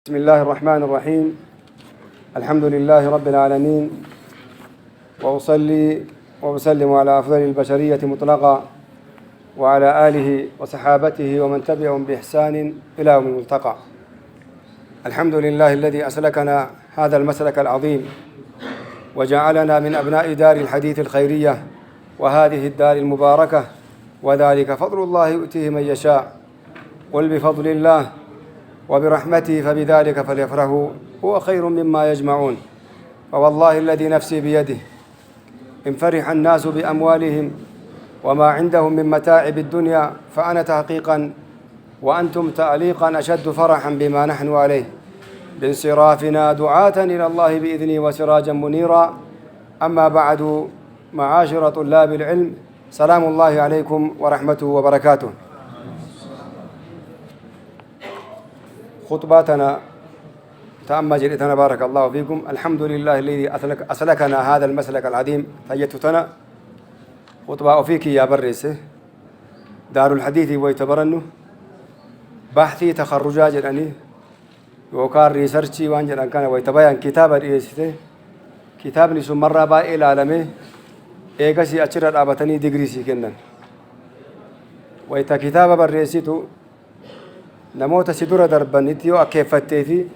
بسم الله الرحمن الرحيم. الحمد لله رب العالمين، وأصلي وأسلم على أفضل البشرية مطلقا وعلى آله وصحابته ومن تبعهم بإحسان إلى يوم الملتقى. الحمد لله الذي أسلكنا هذا المسلك العظيم وجعلنا من أبناء دار الحديث الخيرية وهذه الدار المباركة، وذلك فضل الله يؤتيه من يشاء. قل بفضل الله وبرحمته فبذلك فليفرحوا هو خير مما يجمعون. فوالله الذي نفسي بيده إن فرح الناس بأموالهم وما عندهم من متاعب الدنيا فأنا تحقيقا وأنتم تعليقا أشد فرحا بما نحن عليه بانصرافنا دعاة إلى الله بإذنه وسراجا منيرا. أما بعد، معاشر طلاب العلم، سلام الله عليكم ورحمته وبركاته. خطباتنا تأمل جريتنا بارك الله فيكم. الحمد لله الذي أسلكنا هذا المسلك العظيم. فجتتنا خطبة أفيك يا بريسه دار الحديث ويتبرنه بحثي تخرجا جراني وكار ريسيرشي وانجر أن كان ويتبين كتابا رئيسته كتاب نسو مرة باء العالمي إيقاسي أشرت أبتني ديجريسي كنن ويتا كتابا بريسيتو نموت سدورة دربانيتي وأكيفتي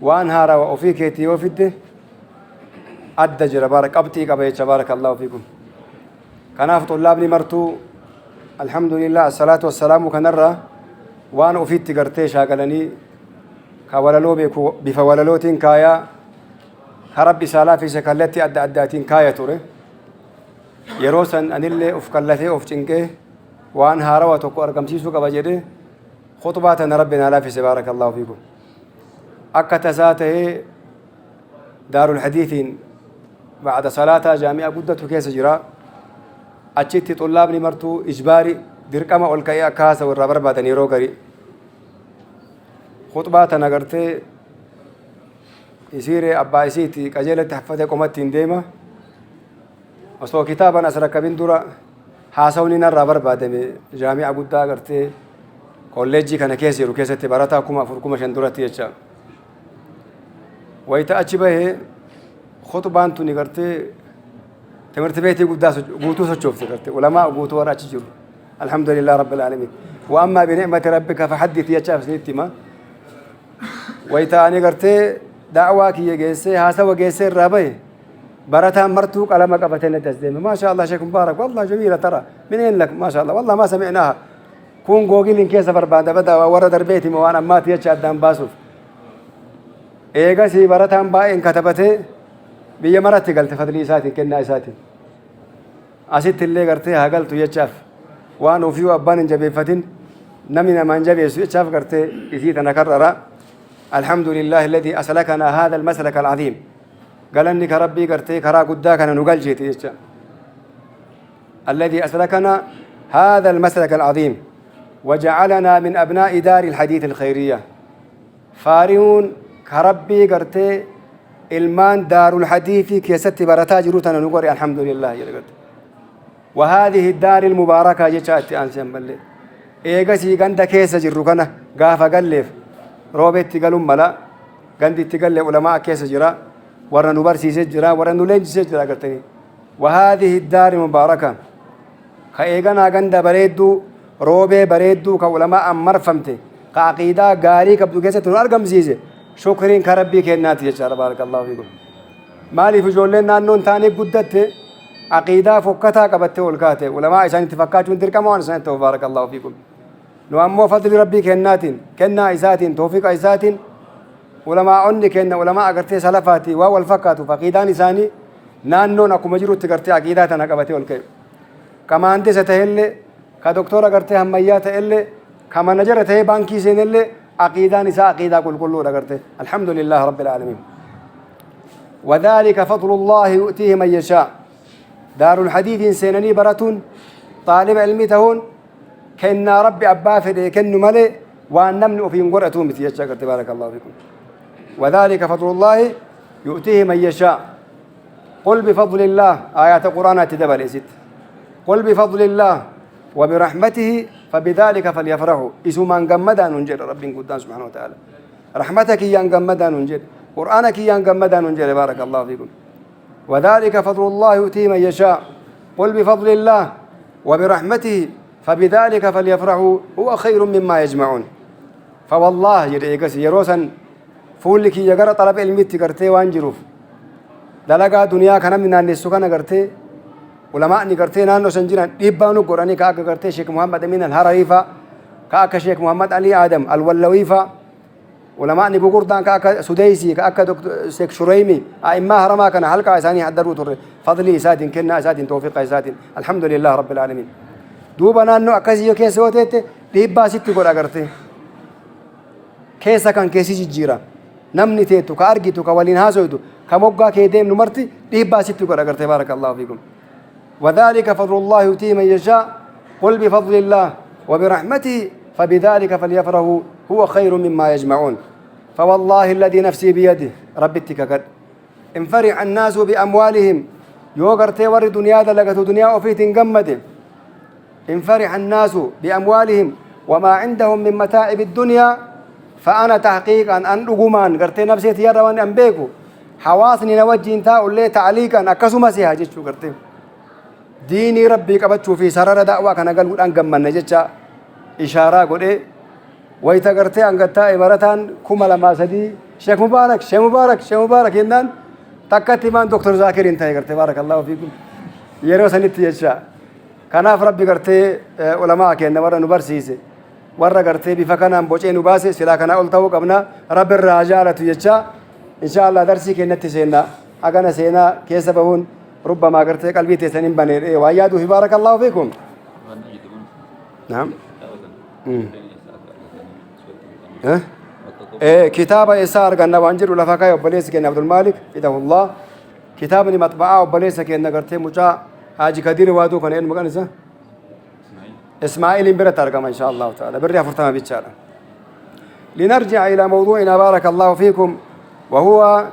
وأن هارا وأفيكيتي وفيده أدى جرى بارك أبتي قبيتش بارك الله فيكم. كناف طلابني مرتو الحمد لله الصلاة والسلام كنرى وأنا أفيدتي قرتي شاقلني كوللو بفوللوتين كايا هربي سالا في سكالتي أدى أداتين كايا توري يروسا أن اللي أفكالتي أفجنكي وأن هارا وتوكو أرقمسيسو قبجده خطباتنا ربنا لا في بارك الله فيكم. أكتساته دار الحديث بعد صلاة جامعة قدة كيس جراء أجت طلابني مرتو إجباري دركما والكاي أكاسا والرابر بادني روغري خطباتنا قرتي يصير أبايسيتي كجيلة تحفظي قمت ديما وصو كتابا أسرك بندرة حاسونينا الرابر بادني جامعة قدة قرتي كوليجي كان كيسيرو كيستي براتا كما فركما شندورتي يجا ويتا أجبه خطبان توني قرتي تمرت بيتي قداس قوتو سجوفتي قرتي علماء قوتو ورا تجيرو. الحمد لله رب العالمين. وأما بنعمة ربك فحدث يجا سنتي ما ويتا أني قرتي دعوة كي يجيسي هاسا وجيسي الرابي براتا مرتو علماء قبتين تزدين ما شاء الله شيخ مبارك والله جميلة ترى من أين لك ما شاء الله والله ما سمعناها كون جوجل إن كيس بربادة بدا ورا دربيتي موانا ما تيجي أدم باسوف إيجا سي براتهم با إن كتبته بيجمرات قلت فضلي ساتي كنا ساتي أسيت اللي قرتي هقلت يجاف وأنا فيو أبان جبي فتن نمنا من جبي يجاف قرتي يزيد أنا كرر. الحمد لله الذي أسلكنا هذا المسلك العظيم. قال إنك ربي قرتي كرا قداك أنا نقل جيتي يجاف الذي أسلكنا هذا المسلك العظيم وجعلنا من أبناء دار الحديث الخيرية. فارهون كربي قرتي المان دار الحديث كيست برتا جروتنا نقول الحمد لله يلقت. وهذه الدار المباركة جاءت أنسان بلي إيجاسي غندا كيس جروكنا غافا قلف روبت قالوا ملا غندي تقل علماء كيس جرا ورا نبرسي سجرا ورا نولنج سجرا قرتني. وهذه الدار المباركة كإيجانا غندا بريدو روبي بريدو كعلماء أمر فهمتي كعقيدة غاري كبدو كيسة تنارقم زيزة شكرين كربي كينات يجار بارك الله فيكم. مالي في جولين نانون تاني قدت عقيدة فكتها كبته والكاته علماء إسان تفكاتون تركمان إسان بارك الله فيكم. نوامو فضل ربي كيناتين كنا إساتين توفيق إساتين علماء عني كنا علماء أقرتي سلفاتي والفكاتو فقيدان إساني نانون أكو مجرد تقرتي عقيدة تنا كبته والكيب كمان دي ستهل كدكتورة قرتي هميات اللي كما نجرته بانكي سين اللي عقيدة نساء عقيدة كل قرتي. الحمد لله رب العالمين. وذلك فضل الله يؤتيه من يشاء. دار الحديث سينني براتون طالب علمي تهون كنا ربي أبا فدي كن ملئ وأن نمنع في قرأته مثل يشاء بارك الله فيكم. وذلك فضل الله يؤتيه من يشاء. قل بفضل الله آيات القرآن تدبر ست قل بفضل الله وبرحمته فبذلك فليفرحوا اسم من جمدا ننجر رب قدام سبحانه وتعالى. رحمتك ينقمدا ننجل قرآنك ينقمدا ننجل بارك الله فيكم وذلك فضل الله يؤتي من يشاء قل بفضل الله وبرحمته فبذلك فليفرحوا هو خير مما يجمعون فوالله يريقس يروسا فولك يقرأ طلب علمي تقرتي وانجروف دلقا دنيا كان من الناس كان قرتي علماء نقرتي نانو سنجران إبانو قراني كاك قرتي شيخ محمد من الهرائفة كاك شيخ محمد علي آدم الولويفة علماء نقردان كاك سديسي كاك شيخ شريمي أئمة هرما كان حلقة إساني حدروا تر فضلي إسادين كنا إسادين توفيق إسادين الحمد لله رب العالمين دوبا نانو أكاسيو كيس وتيت ديبا ستي قرأ قرتي كيسا كان كيسي جيرا نمني تيتو كارجيتو كوالين هازويتو كموقع كيديم نمرتي ديبا ستي قرأ قرتي بارك الله فيكم وذلك فضل الله يؤتي من يشاء قل بفضل الله وبرحمته فبذلك فليفرحوا هو خير مما يجمعون فوالله الذي نفسي بيده ربي اتككد ان فرح الناس بأموالهم يوغرتي ور دنيا دلقت دنيا وفيت انقمد ان فرح الناس بأموالهم وما عندهم من متاعب الدنيا فأنا تحقيقا أن رقمان قرتي نفسي تيارا وان أنبيكو حواسني نوجي انتا أولي تعليقا أكسو مسيحا جيشو قرتي ديني ربي قبتشو في سرر دعوة كان قلقود أنقم من نجتشا إشارة قد ويتا قرتي أنقتا إبارتان كما لما سدي شيخ مبارك شيخ مبارك شيخ مبارك يندان تكتي من دكتور زاكر انتهي قرتي بارك الله فيكم يرو سنتي جتشا كناف ربي قرتي علماء كينا ورا نبرسيسي ورا قرتي بفكنا بوچي نباسي سلا كنا قلتو قبنا رب الرجالة جتشا إن شاء الله درسي كينا تسينا أغانا سينا كيسا بهون ربما قرتي قلبي تسنين بني وأياده بارك الله فيكم نعم كتاب إسار قلنا وانجر ولفاقا وبليس كينا عبد المالك إده الله كتابني مطبعا وبليس كينا قرتي مجا حاجي كدير وادو كان إن مكانسا إسماعيل بره ترجم إن شاء الله تعالى بري فرتما بيتشارة لنرجع إلى موضوعنا بارك الله فيكم وهو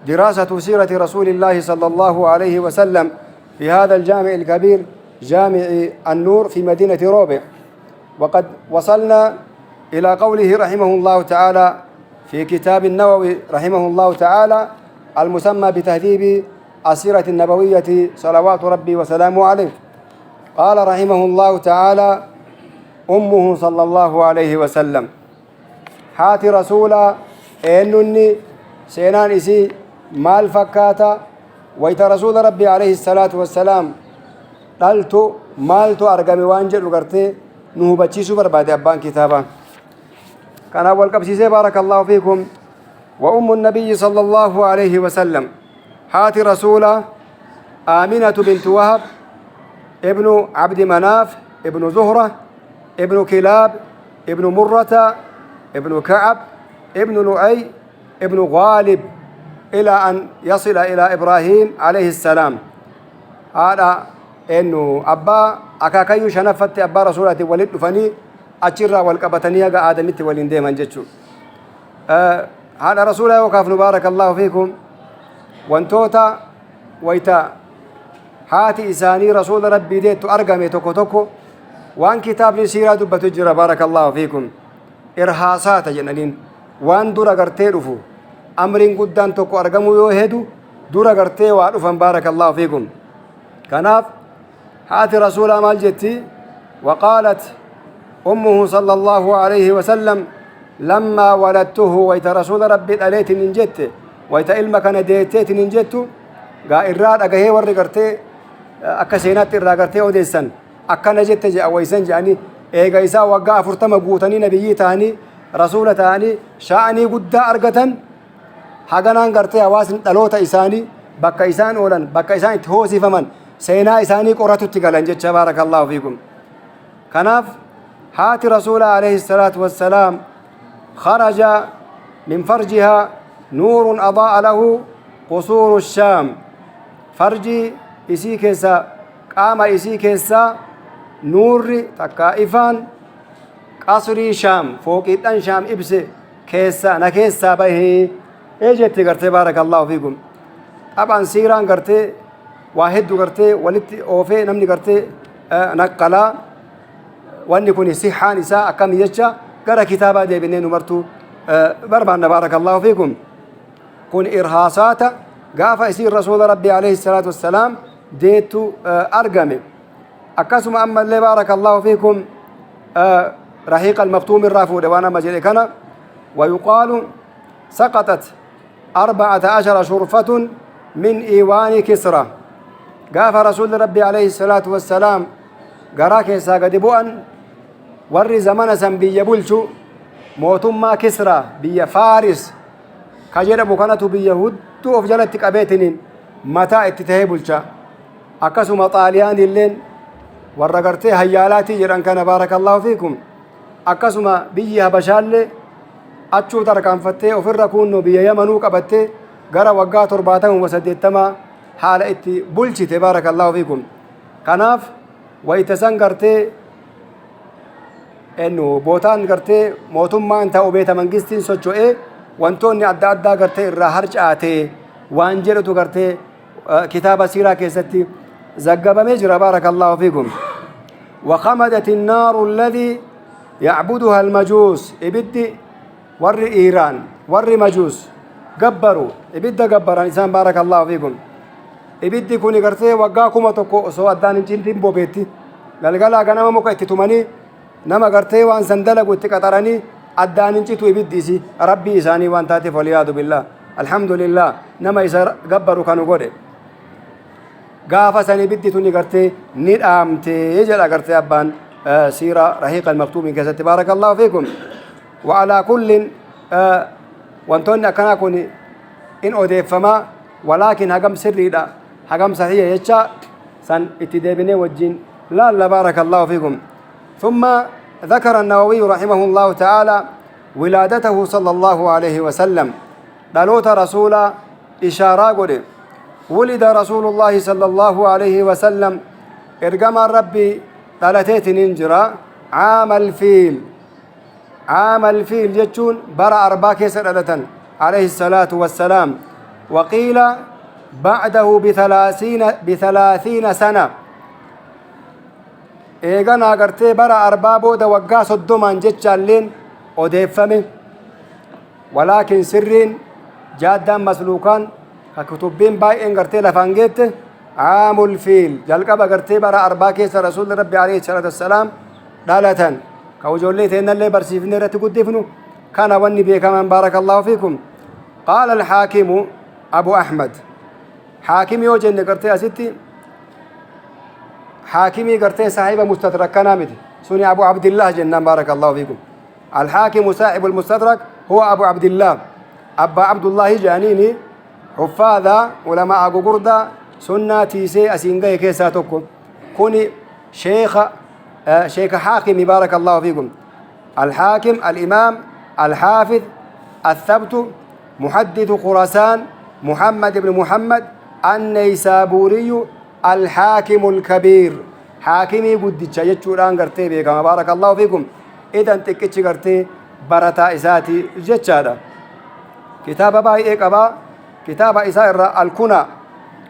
دراسة سيرة رسول الله صلى الله عليه وسلم في هذا الجامع الكبير جامع النور في مدينة روبع وقد وصلنا إلى قوله رحمه الله تعالى في كتاب النووي رحمه الله تعالى المسمى بتهذيب السيرة النبوية صلوات ربي وسلامه عليه قال رحمه الله تعالى أمه صلى الله عليه وسلم حات رسولا إنني سينان إسي مال فكاتا ويت رسول ربي عليه الصلاة والسلام قلت مالتو أرقامي وانجل وقرتي نهبتشي سوبر بعد أبان كتابا كان أول قبسيسي بارك الله فيكم وأم النبي صلى الله عليه وسلم حات رسولا آمنة بنت وهب ابن عبد مناف ابن زهرة ابن كلاب ابن مرة ابن كعب ابن لؤي ابن غالب إلى أن يصل إلى إبراهيم عليه السلام هذا إنه أبا أكاكيو شنفت أبا رسولة ولد فني أشرا والكبتنية آدمت ولين ديما جتشو هذا رسوله وكاف بارك الله فيكم وانتوتا ويتا هاتي إساني رسول ربي ديتو أرقمي توكو توكو وان كتاب سيرة دبتو جرى بارك الله فيكم إرهاصات جنانين وان دورا قرتي رفو أمرين قدان توكو أرقمو يوهدو دورا قرتي وعرفا بارك الله فيكم كناف هاتي رسول مال جتي وقالت أمه صلى الله عليه وسلم لما ولدته ويت رسول ربي أليت ننجت ويت إلما كان ديتيت ننجتو قا إراد أقهي ورّي قرتي akka seenaatti irraa gartee odeessan akkana jette je awaysan jedhanii eega isaa waggaa 40 guutanii nabiyyi ta'anii rasuula ta'anii sha'anii guddaa argatan haganaan gartee hawaasni dhaloota isaanii bakka isaan oolan bakka isaan itti hoosifaman seenaa isaanii qoratutti galan jecha barakallahu fiikum kanaaf haati rasuula alayhi salaatu wassalaam kharaja min farjiha nuurun adaa lahu qusuuru shaam farji isii keessa qaama isii keessa nuurri takka ifaan qasrii shaam fooqiidhan shaam ibse keessa na keessa bahee ejetti gartee barakallahu fiikum aban siiraan gartee waa hedduu gartee walitti oofee namni gartee naqqalaa wanni kun sixaan isaa akkam jecha gara kitaabaa deebinee nu martuu بربان بارك الله فيكم كن إرهاصات قاف يسير رسول ربي عليه الصلاة والسلام ديتو أرقمي أكاسم أما اللي بارك الله فيكم رحيق المختوم الرافود وانا مجري كان ويقال سقطت 14 شرفة من إيوان كسرى قاف رسول ربي عليه الصلاة والسلام قراك ساقد بؤن ور زمن سنبي بلشو موتما كسرى بي فارس كجر بكانت بيهود توف جلت قبيتنين متى اتتهي بلشا أكسم طاليان اللين ورقرتي هيالاتي جران كان بارك الله فيكم أكسم بي هبشال أتشو تركان فتي وفر كونو بي يمنو قبتي غرا وقا ترباتهم وسديتما حال اتي بلشي تبارك الله فيكم كناف ويتسان قرتي انو بوتان قرتي موتما انت وبيت منجستين سوچوئي وانتوني أدى أدى قرتي الرهرج آتي وانجرتو قرتي كتاب سيرا كيستي زقب مجرى بارك الله فيكم وخمدت النار الذي يعبدها المجوس إبدي ور إيران ور مجوس قبروا إبدا قبر إنسان بارك الله فيكم إبدي كوني قرتي وقاكم تكو سو أدان جندين بوبيتي قال أنا ما مكيت تماني نما قرتي وان سندلق وتكتراني أدان جيتو إبدي سي ربي إساني وان تاتي فالعياذ بالله الحمد لله نما إسا قبروا كانوا قولي قافة سني بدي توني قرتي ندامتي يجل قرتي أبان سيرة رحيق المكتوب من كسة بارك الله فيكم وعلى كل وانتوني أكنا كوني إن أوديف فما ولكن هقم سري لا هقم صحيح يتشا سن اتدابني والجين لا بارك الله فيكم ثم ذكر النووي رحمه الله تعالى ولادته صلى الله عليه وسلم دلوت رسول إشارة قد ولد رسول الله صلى الله عليه وسلم إرقام ربي ثلاثة ننجرة عام الفيل جتشون برا أربا كيسر عليه الصلاة والسلام وقيل بعده بثلاثين سنة إيغانا قرتي برا أربا بودا وقا صدومان جتشالين وديفمي ولكن سرين جادا مسلوكان كتبين باين قرتي لفانجيت عام الفيل جلقبا قرتي برا أربا كيسر رسول ربي عليه الصلاة والسلام دالتان كوجولي تين اللي برسيفني رتي قدفنو كان وني بي كمان بارك الله فيكم قال الحاكم أبو أحمد حاكم يوجن قرتي أستي حاكمي قرتي صاحب مستدرك كنامد سني أبو عبد الله جنان بارك الله فيكم الحاكم صاحب المستدرك هو أبو عبد الله أبا عبد الله جانيني حفاظا علماء قردا سنة تيسي أسينغي كيساتكم كوني شيخ حاكم بارك الله فيكم الحاكم الإمام الحافظ الثبت محدث خراسان محمد بن محمد النيسابوري الحاكم الكبير حاكمي قدتش يجوران قرتي بكما بارك الله فيكم إذا تكتش قرتي برتا إساتي جتشادا كتاب باي إيقابا كتاب إسائر الكنى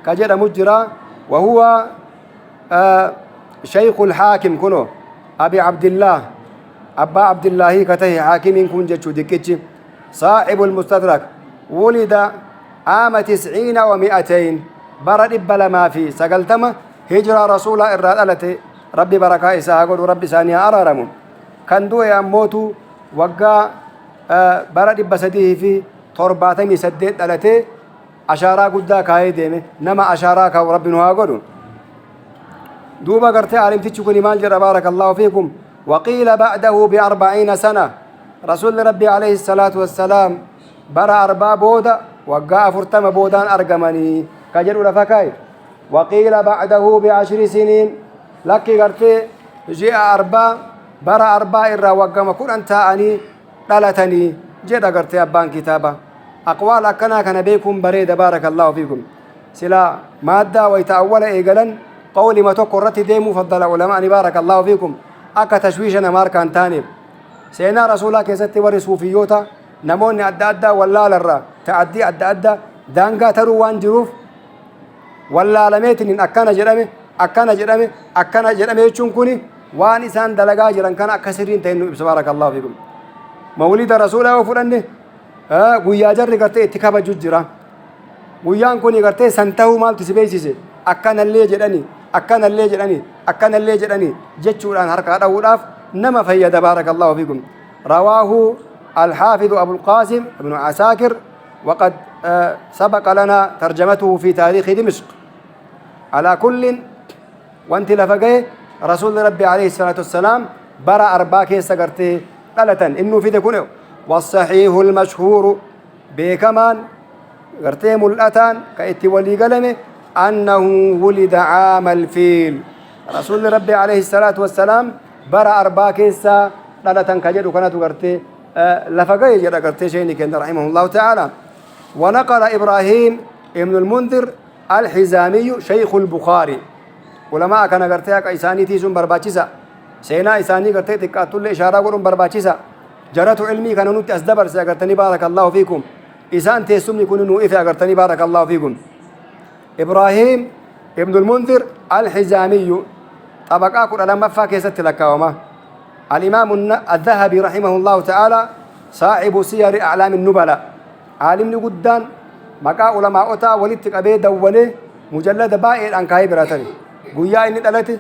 كجد مجرى وهو شيخ الحاكم كنو أبي عبد الله أبا عبد الله كته حاكم كن جتشو دكتش صاحب المستدرك ولد عام 90 و200 برد بلا ما في سقلتما هجرة رسول الرادلة ربي بركة إساء قول ربي سانيا أرارم كان دو يموتو وقا برد بسديه في ترباتمي سدد ألتي أشارا قدا كاي ديمي نما أشارا كاو ربي نها قولون دوبا قرتي عالم تشكوني مال جرى بارك الله فيكم وقيل بعده ب40 سنة رسول ربي عليه الصلاة والسلام برا أربا بودا وقا فرتم بودان أرقمني كجروا لفكاي وقيل بعده ب10 سنين لكي قرتي جاء أربا برا أربا إرى وقام كون أنت أني دلتني جدا قرتي أبان كتابة أقوال أكنا كان بيكم بريد بارك الله فيكم سلا مادة ويتأول إيقلا قولي ما تقرت ديمو فضل علماء بارك الله فيكم أكا تشويشنا ماركان تاني سينا رسولا كيستي ورسوفيوتا نموني أدى ولا للرا تعدي أدى دانقا تروان جروف ولا لميتن أكنا جرمي يجون كوني وان إسان دلقا جران كان أكسرين تينو بارك الله فيكم مولد رسول الله وفرنه قويا جر قرتي اتكاب ججرا قويان كوني قرتي سنته مال تسبيسيسي أكان اللي جدني أكان اللي جدني أكان اللي جدني جتشوران هركا داولاف نما فيا بارك الله فيكم. رواه الحافظ أبو القاسم ابن عساكر وقد سبق لنا ترجمته في تاريخ دمشق. على كل وانت لفقه رسول ربي عليه الصلاة والسلام برا أرباك سقرتي قالة إنه في دكونه. والصحيح المشهور بكمان قرتي ملأتان كأتي ولي قلمه أنه ولد عام الفيل. رسول ربي عليه الصلاة والسلام برا أرباك قالة كجد وكانت قرتي لفقه جدا قرتي شيني كان رحمه الله تعالى. ونقل إبراهيم ابن المنذر الحزامي شيخ البخاري علماء كان قرتي إساني تيسون برباچيسا سينا إساني قرتي تكاتل إشارة قرون برباچيسا جرت علمي كان نوت أصدبر سيقرتني بارك الله فيكم إسان تيسمني كنوا إفا قرتني بارك الله فيكم. إبراهيم ابن المنذر الحزامي طبقا قد لما فاكيست لكاوما. الإمام الذهبي رحمه الله تعالى صاحب سير أعلام النبلاء عالمني قدان مقا علماء أتا ولدتك أبي دواني مجلد بائل أنكاي براتني قويا إني دلتي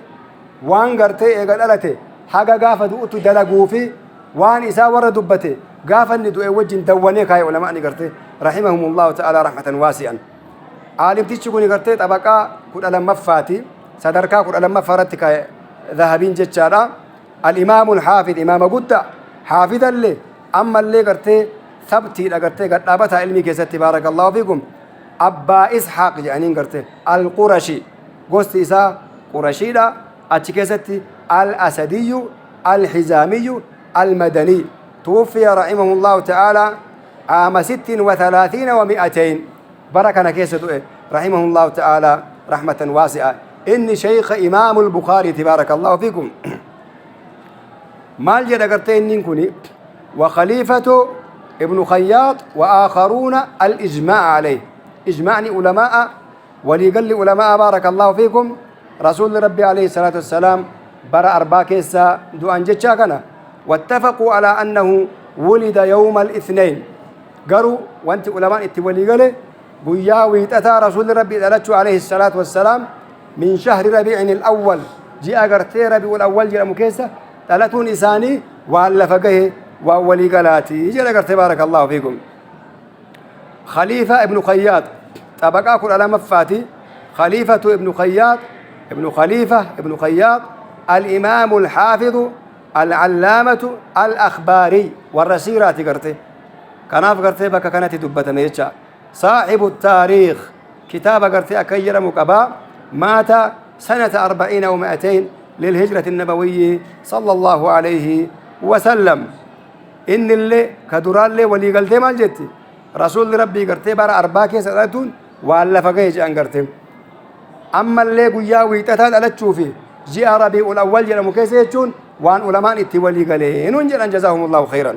وان قرتي إيقا دلتي حقا قافة دوءتو دلقو في وان إسا ورد دبتي قافة إني دوء وجن دواني كاي علماء قرتي رحمهم الله تعالى رحمة واسعا. عالم تيشكوني قرتي طبقا قد ألم فاتي صدركا قد ألم فارتك ذهبين جتشارا. الإمام الحافظ إمام قد حافظا لي أما اللي قرتي ثبتي لقرتي قد أبتها علمي كيستي بارك الله فيكم. أبا إسحاق جانين قرتي القرشي قوست إسا قرشي لا أتشكيستي الأسدي الحزامي المدني توفي رحمه الله تعالى عام 36 و200 بركنا كيستو رحمه الله تعالى رحمة واسعة. إني شيخ إمام البخاري تبارك الله فيكم. مال جدا قرتي إنين كوني وخليفة ابن خياط وآخرون الإجماع عليه إجمعني علماء وليقل علماء بارك الله فيكم. رسول ربي عليه الصلاة والسلام برا أربا كيسا دوان جتشاكنا واتفقوا على أنه ولد يوم الاثنين قروا وانت علماء اتولي قلي قياوي تتا رسول ربي دلتشو عليه الصلاة والسلام من شهر ربيع الأول جاء قرتي ربيع الأول جاء مكيسة دلتون إساني وعلى فقه وأولي قلاتي جاء قرتي بارك الله فيكم. خليفة ابن خياط طبقا كل على مفاتي خليفة ابن خياط ابن خليفة ابن خياط الإمام الحافظ العلامة الأخباري والرسيرات قرتي كناف قرتي بك كانت دبة ميتشا صاحب التاريخ كتاب قرتي أكير مكبا مات سنة 40 و200 للهجرة النبوية صلى الله عليه وسلم. إن اللي كدران لي ولي قلتي مال جتي رسول ربي قرتي بارا أرباكي سنتون وعلى فقيج أن قرتي. أما اللي قويا ويتتاد على تشوفي جاء ربيع الأول جل مكيسيتون وان علماء اتولي قلين ونجل أن جزاهم الله خيرا.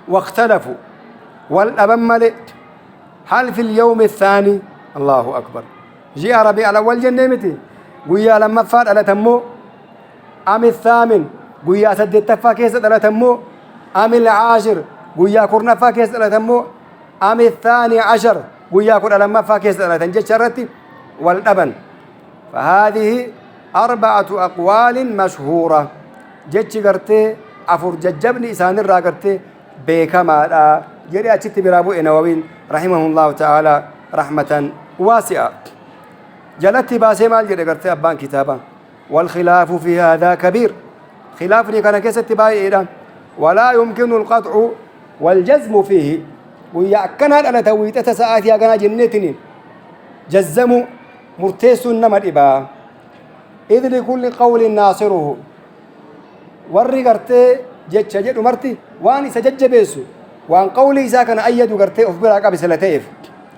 واختلفوا والأبمل هل في اليوم الثاني الله أكبر جاء ربيع الأول جنمتي قويا لما فات على تمو أم الثامن قويا سدت تفاكيس على تمو أم العاشر قويا كرنا فاكيس على تمو أم الثاني عشر قويا كرنا لما فاكيس على تنجد شرتي والأبن. فهذه 4 أقوال مشهورة جتش قرتي أفر ججبني إسان الرا قرتي بكما جري أتشت برابو إنووين رحمه الله تعالى رحمة واسعة. جلت باسي مال جري قرتي أبان كتابا والخلاف في هذا كبير خلافني كان كيست باي إيران ولا يمكن القطع والجزم فيه ويأكنا أنا تويت تساعات يا جنا جنتني جزموا مرتس نما الإبا إذ لكل قول ناصره ورّي قرتي جتش جد مرتي واني سجج بيسو وان قولي ساكن أيد قرتي أخبرك بسلتيف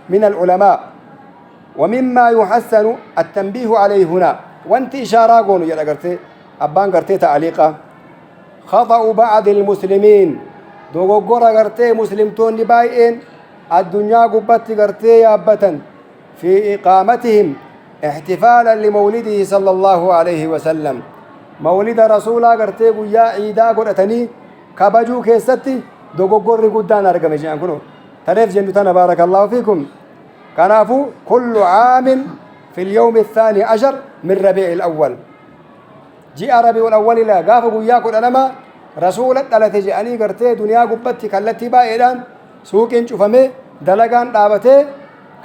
من العلماء. ومما يحسن التنبيه عليه هنا وانت إشارة قولوا يا قرتي أبان قرتي تعليقا خطأ بعض المسلمين دوغورا قرتي مسلمتون بايئين الدنيا قبت قرتي يابة في إقامتهم احتفالا لمولده صلى الله عليه وسلم مولد رسولا قرتي قيا عيدا قرأتني kabajuu keessatti dogoggorri guddaan argame jedhan kuno taneef jennu tana baarakallahu fiikum kanaafu kullu aamin في اليوم الثاني عشر من ربيع الأول جاء ربيع الأول لا قافوا وياكل أنما رسول الله تجاني قرتي دنيا قبتي كالتي بايدان سوق شوفمي دلقان دابتي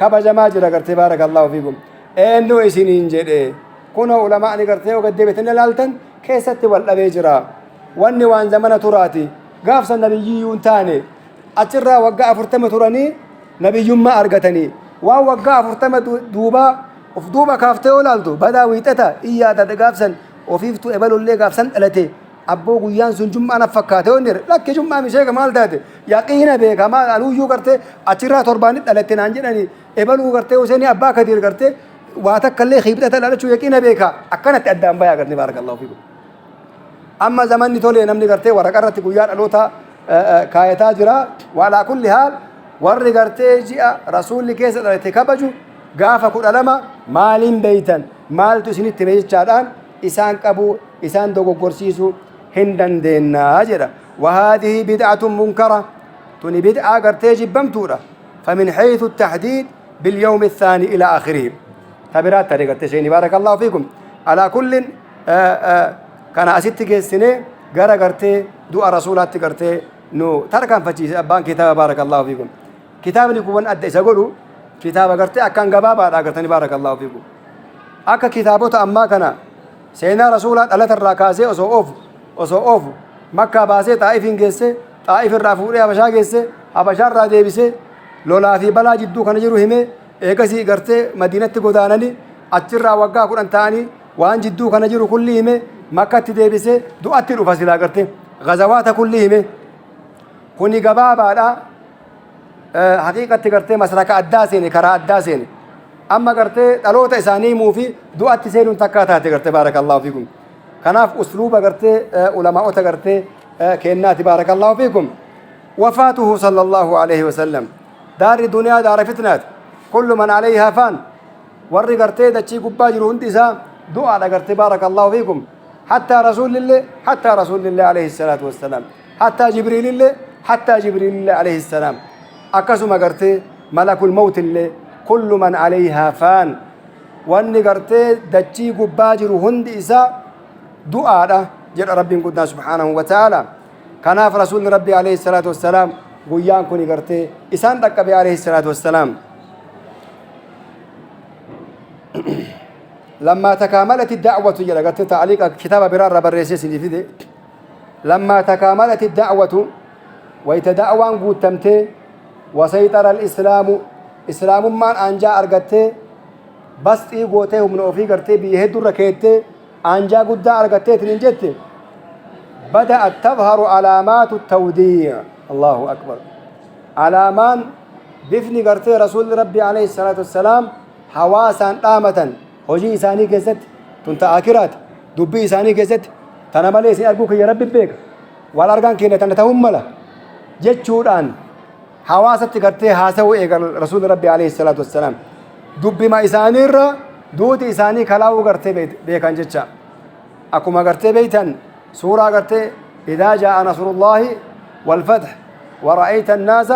كبجما جرا قرتي بارك الله فيكم إنه إسنين جدي كنا علماء قرتي وقد بيتنا لالتن كيستي ولا بيجرا واني وان زمن تراتي قاف النبي يونتاني أترى وقع فرتم تراني نبي ما أرقتني وقع فرتم دوبا وفدوبا كافتي ولالتو بدا ويتتا إيادا دقافسن وفيفتو إبالو اللي قافسن ألتي أبو قيان سن جمعة نفكاته ونير لك جمعة مشيك مال داتي يقينا بيك ما أنو يو قرتي أترى ترباني ألتي نانجناني إبالو قرتي وسيني أبا كثير قرتي واتك اللي خيبتة لالتشو يقينا بيك أكنت أدام بايا قرتي بارك الله فيكم أما زمان نتولي نمني قرتي ورقرتي قيان ألوتا كايتا جرا وعلى كل حال ورقرتي قرتي جاء رسول كيسة ألتي كبجو قافا كل ألما مالين بيتن مال تسني تبيج جادان إسان كابو إسان دوغو قرسيسو هندن دينا أجرا وهذه بدعة منكرة تني بدعة قرتيج بمتورة فمن حيث التحديد باليوم الثاني إلى آخره تبرات طريقة تشيني بارك الله فيكم على كل كان أسيتك السنة قرأ قرتي دعاء رسولات قرتي نو تركان فتشي أبان كتاب بارك الله فيكم كتاب نكون أدى سقولوا كتاب قرتي أكان قبابا قرتني بارك الله فيكم أكا كتابوت أما كان سينا رسولات ألا تراكاسي أسو أوف مكة باسي طائفين جيسي طائف الرافوري أبشا جيسي أبشا را ديبسي لولا في بلا جدو كان جرو همي إيكسي قرتي مدينة قداناني أترى وقا قران تاني وان جدو كان جرو كل همي مكة ديبسي دو أترو فاسلا قرتي غزوات كل همي كوني قبابا حقيقة قرتي مسرك أداسيني كرا أداسيني أما قرتي ألوت إساني موفي دو أتسينون تكاتاتي قرتي بارك الله فيكم كناف أسلوب قرتي علماء قرتي كينات بارك الله فيكم وفاته صلى الله عليه وسلم دار الدنيا دار فتنات كل من عليها فان ورّي قرتي دتشي قباجر هندسا دعاء قرتي بارك الله فيكم حتى رسول الله عليه الصلاة والسلام حتى جبريل الله عليه السلام أكسم قرتي ملك الموت اللي كل من عليها فان واني قرتي دتشي قباجر هندسا دعاء جل ربي قدنا سبحانه وتعالى كناف رسول ربي عليه الصلاة والسلام قيان كوني قرتي إسان تكبي عليه الصلاة والسلام لما تكاملت الدعوة جل قرتي تعليق كتاب برار بريسيس في لما تكاملت الدعوة ويتدعوان قوتمتي وسيطر الإسلام إسلام من أنجا أرغتي بس إيغوتي من أوفي قرتي بيهدو ركيتي أنجا قد أرغتي تنجتي بدأت تظهر علامات التوديع الله أكبر علامان بفني قرتي رسول ربي عليه الصلاة والسلام حواسا قامة هجي إساني كيست تنتا آكرات دبي إساني كيست تنمالي سي أرقوك يا ربي بيك والأرقان كينة تنتهم ملا جتشوران حواسة قرتي حاسو إيقال رسول ربي عليه الصلاة والسلام دبي ما إساني را دوتي إساني كلاو قرتي بيكان جتشا أكما قرتي بيتان سورة قرتي إذا جاء نصر الله والفتح ورأيت الناس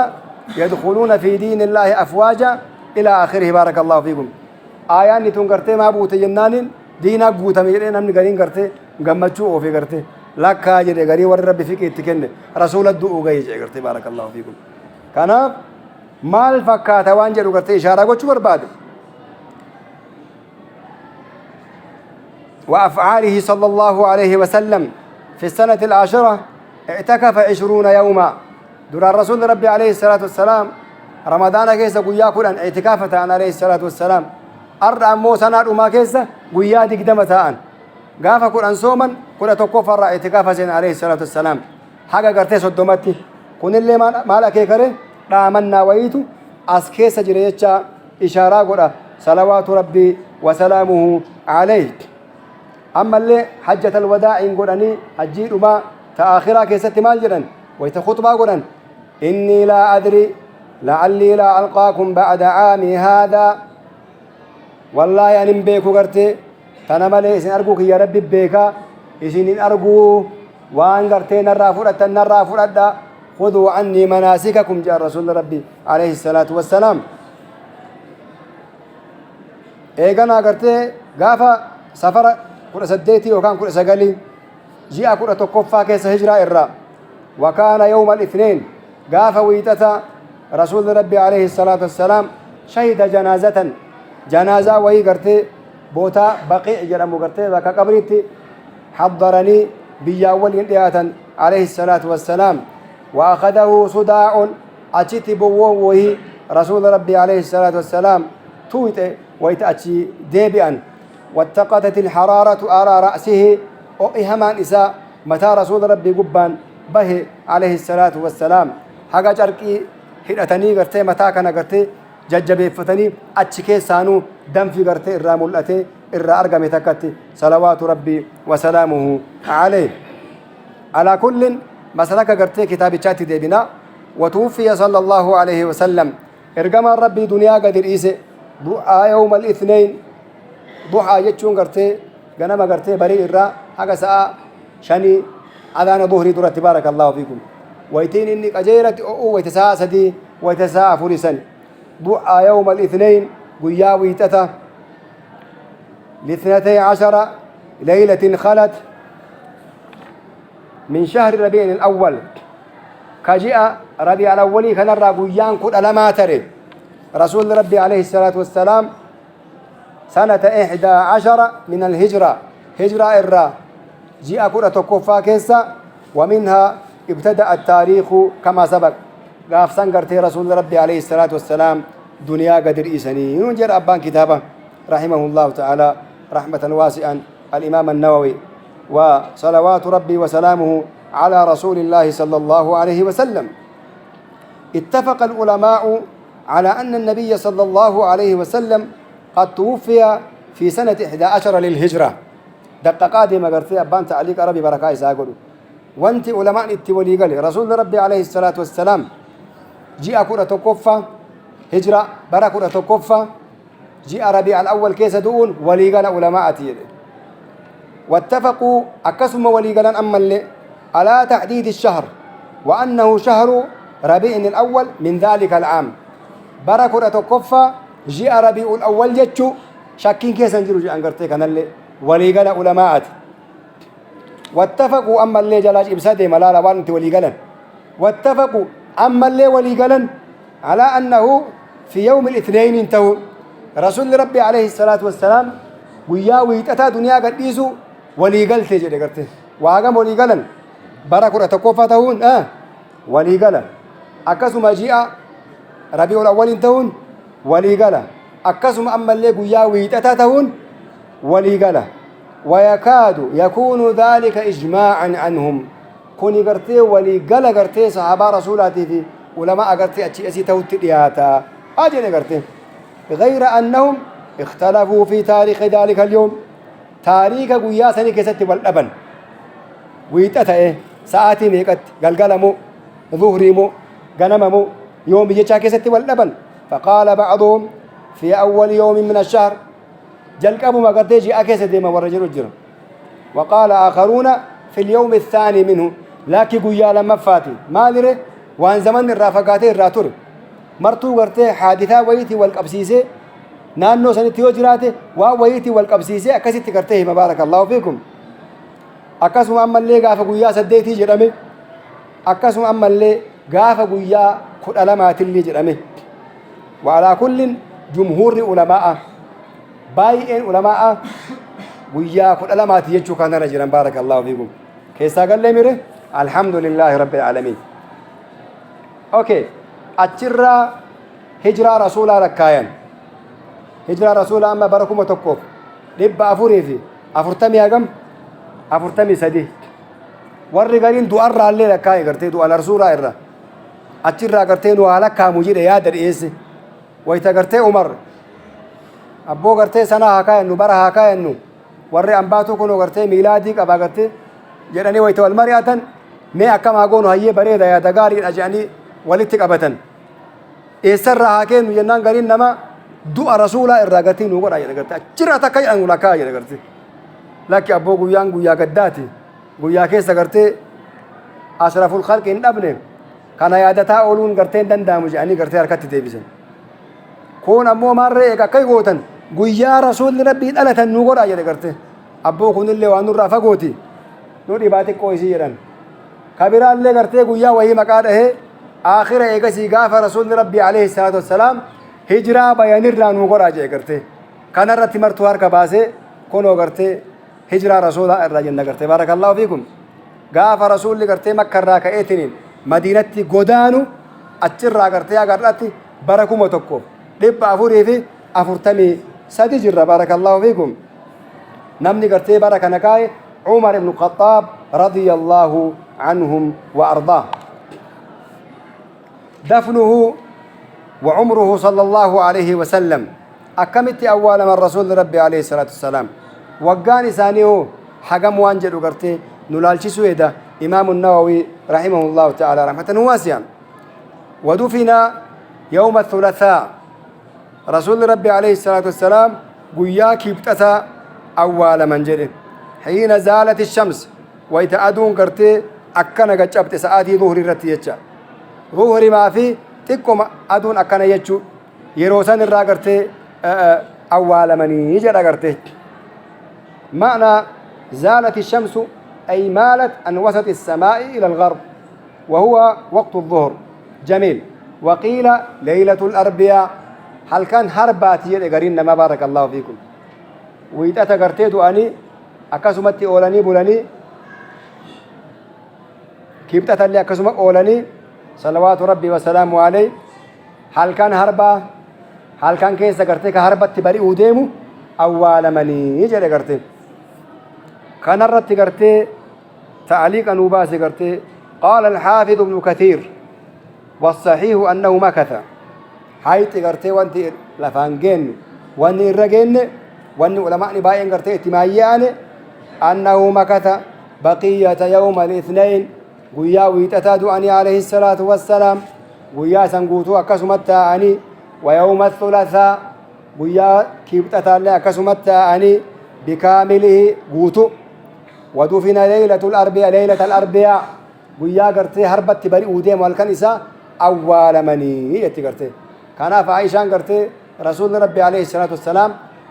يدخلون في دين الله أفواجا إلى آخره بارك الله فيكم آيان نتون قرتي ما بوتي جنان دينا قوتا ميرين أمن قرين قرتي قمتشو أوفي قرتي لك هاجر قري ور ربي فيك اتكن رسول الدعو قيج قرتي بارك الله فيكم كان مال فكاتا وانجر قرتي إشارة قوتشو برباد وأفعاله صلى الله عليه وسلم في السنة العاشرة اعتكف 20 يوما دور الرسول ربي عليه الصلاة والسلام رمضان كيسا قويا كلان اعتكافة عن عليه الصلاة والسلام أرى أمو سنة وما كيسا قويا ديك دمتان قافا كلان صوما كلا توقف الرأي اعتكافة عليه الصلاة والسلام حقا قرتي صدومتي كون اللي مالا كيكري رامنا ويتو أسكيسا جريتشا إشارة قرأ صلوات ربي وسلامه عليه أما اللي حجة الوداع قراني حجي ما تآخرا كيست مال جران ويت خطبة قران إني لا أدري لعلي لا ألقاكم بعد عامي هذا والله يعني بيكو قرتي تنمالي إسن أرقوك يا ربي بيكا إسن أرقو وان غرتين الرافورة النرافورة خذوا عني مناسككم جاء رسول ربي عليه الصلاة والسلام إيجانا غرتي غافا سفر كل سديتي وكان كل سجلي جاء كل تكفى كيس هجرة الرا وكان يوم الاثنين غافا ويتتا رسول ربي عليه الصلاة والسلام شهد جنازة وهي غرتي بوتا بقيع جرمو غرتي بكا قبريتي حضرني بياول يندياتا عليه الصلاة والسلام وأخذه صداع أتيت بوو وهي رسول ربي عليه الصلاة والسلام تويت ويتأتي ديبئا واتقتت الحرارة على رأسه إهمان إساء متى رسول ربي قبان به عليه الصلاة والسلام حقا جركي هدأتني قرتي متى كان قرتي ججبه فتني أتشكي سانو دم في قرتي الرامو الأتي إرى أرقم تكتي صلوات ربي وسلامه عليه على كل مسلك قرتي كتاب شاتي ديبنا وتوفي صلى الله عليه وسلم إرقم ربي دنيا قدر إيسي ضحى يوم الاثنين ضحى يجون قرتي غنم قرتي بري إرى حقا ساعة شاني أذان ظهري درت بارك الله فيكم ويتين إني قجيرة أو ويتساء سدي ويتساء فرسا ضحى يوم الاثنين قياوي تتا ل12 ليلة خلت من شهر ربيع الأول كجاء ربيع الأول كان الرقيان كل لما تري رسول ربي عليه الصلاة والسلام سنة 11 من الهجرة هجرة الرا جاء كرة تكفى كيسا ومنها ابتدأ التاريخ كما سبق قاف سنقرتي رسول ربي عليه الصلاة والسلام دنيا قدر إيساني ينجر أبان كتابه رحمه الله تعالى رحمة واسعا الإمام النووي وصلوات ربي وسلامه على رسول الله صلى الله عليه وسلم اتفق العلماء على أن النبي صلى الله عليه وسلم قد توفي في سنة 11 للهجرة دققات ما قرتي أبان تعليق ربي بركاء ساقلوا وانت علماء اتولي قال رسول ربي عليه الصلاة والسلام جاء كرة تكفى هجرة برا كرة تكفى جاء ربيع الأول كيس دون ولي قال علماء تيلي واتفقوا أكسم ولي قال أما اللي على تحديد الشهر وأنه شهر ربيع الأول من ذلك العام برا كرة تكفى جاء ربيع الأول يجو شاكين كيس نجرو جاء انقرتي كان اللي ولي قال علماء واتفقوا أما اللي جلاج إبساده ملالا وانت ولي قال واتفقوا أما اللي ولي قال على أنه في يوم الاثنين انتهوا رسول ربي عليه الصلاة والسلام وياوي تتا دنيا قديسو ولي قال تجي قرته واقام ولي قال بركة تكوفا تهون ولي قال أكسم جاء ربيع الأول انتهون ولي قال أكسم أما اللي وياوي تتا تهون ولي قال ويكاد يكون ذلك إجماعا عنهم كوني قرته ولي قال قرته صحابة رسولاتي في ولما قرته أشي أسي توت دياتا أجل قرته غير أنهم اختلفوا في تاريخ ذلك اليوم تاريخ قويا سني كست والأبن ويتأتى ساعتي ميقت قلقلمو ظهريمو غنممو يوم يجا كست والأبن فقال بعضهم في أول يوم من الشهر جلقبوا ما قد يجي أكست ديما ورجل الجرم وقال آخرون في اليوم الثاني منه لكن قويا لما فاتي ما ذره وان زمن الرافقات الراتور مرتو غرتي حادثة ويتي والقبسيسة نانو سنتي وجراته ويتي والقبسيسة أكسيتي غرتي مبارك الله فيكم أكسم أما اللي غاف قويا سديتي جرمي أكسم أما اللي غاف قويا كل علامات اللي جرمي وعلى كل جمهور علماء باين علماء قويا كل علامات يجو كان رجلا بارك الله فيكم كيسا قال لي مره الحمد لله رب العالمين أوكي أتشرى هجرة رسول ركاين هجرة رسول أما بركم وتكوف لب أفوري في أفرتمي أقم أفرتمي سدي والرجالين دو أرى اللي ركاي قرتي دو على رسول الله أتشرى قرتي دو على كاموجي يا دريس ويتقرتي عمر أبو قرتي سنة هكاي إنه برا هكاي إنه ورّي أنباتو كنو قرتي ميلادي كبا قرتي جراني ويتوال مرياتن مي أكما أقولوا هيا بريدا يا دقاري أجاني ولتك أبتن إسر هاكين وينان قرين نما دعا رسولا إرقاتين وقرأ يدقرتي أجرى تكاي أنو لكاي يدقرتي لكي أبو قيان قيا قداتي guyyaa keessa gartee ashraful khalqi hin dhabne kana yaadataa ooluun gartee hin danda'amu jedhanii gartee harkatti deebisan. Kun ammoo maarree eega akka gootan guyyaa rasuulli rabbii dhalatan nu godhaa jedhe gartee abboo kunillee waan nurraa fagooti nu dhibaa xiqqoo isii jedhan. Kabiraallee gartee guyyaa wayii maqaa dhahee aakhira eegasii gaafa rasuulli rabbii alayhi salaatu wassalaam hijiraa bayanirraa nu godhaa jedhe gartee kanarratti martuu harka baasee kunoo gartee hijiraa rasuulaa irraa jenna gartee barakallahu fiikum. Gaafa rasuulli gartee makkarraa ka'eetiniin madiinatti godaanu achirraa gartee agarratti bara 1443 jirra barakallahu fiikum. namni gartee bara kana kaa'e Umar ibn Khattab radiyallahu عنهم وأرضاه. دفنه وعمره صلى الله عليه وسلم أكمت أول من رسول ربي عليه الصلاة والسلام وقاني ثانيه حقم وانجل وقرتي نلالشي سويدة إمام النووي رحمه الله تعالى رحمة واسعة. ودفن يوم الثلاثاء رسول ربي عليه الصلاة والسلام قياك يبتثى أول من جل حين زالت الشمس ويتأدون قرتي akkana gaccabte sa'aatii dhuhri irratti jecha dhuhri maa fi xiqqoma aduun akkana jechuu yeroo san irraa gartee awwaalamanii jedha gartee معنى زالت الشمس أي مالت عن وسط السماء إلى الغرب وهو وقت الظهر. جميل. وقيل ليلة الأربعاء هل كان هربات يدقرين ما بارك الله فيكم ويتأتى قرتيت أني أكسمتي أولاني بولاني كيبتة اللي أكسمك أولاني صلوات ربي وسلامه عليه هل كان هربا هل كان كيس قرتيك هربت تبري وديمو أول مني يجي قرتي كان الرت قرتي تعليق أنوباس قرتي قال الحافظ ابن كثير والصحيح أنه مكث حيث قرتي وانت لفانجين واني الرجين واني علماء باين قرتي اتمايان أنه مكث بقية يوم الاثنين ويا ويتتادو أني عليه الصلاة والسلام ويا سنقوتو أكسمتا أني ويوم الثلاثاء ويا كيبتتا لي أكسمتا أني بكامله قوتو. ودفن ليلة الأربعاء ويا قرتي هربت بري وديم والكنسة أول مني يتي قرتي كان فعيشان قرتي رسول ربي عليه الصلاة والسلام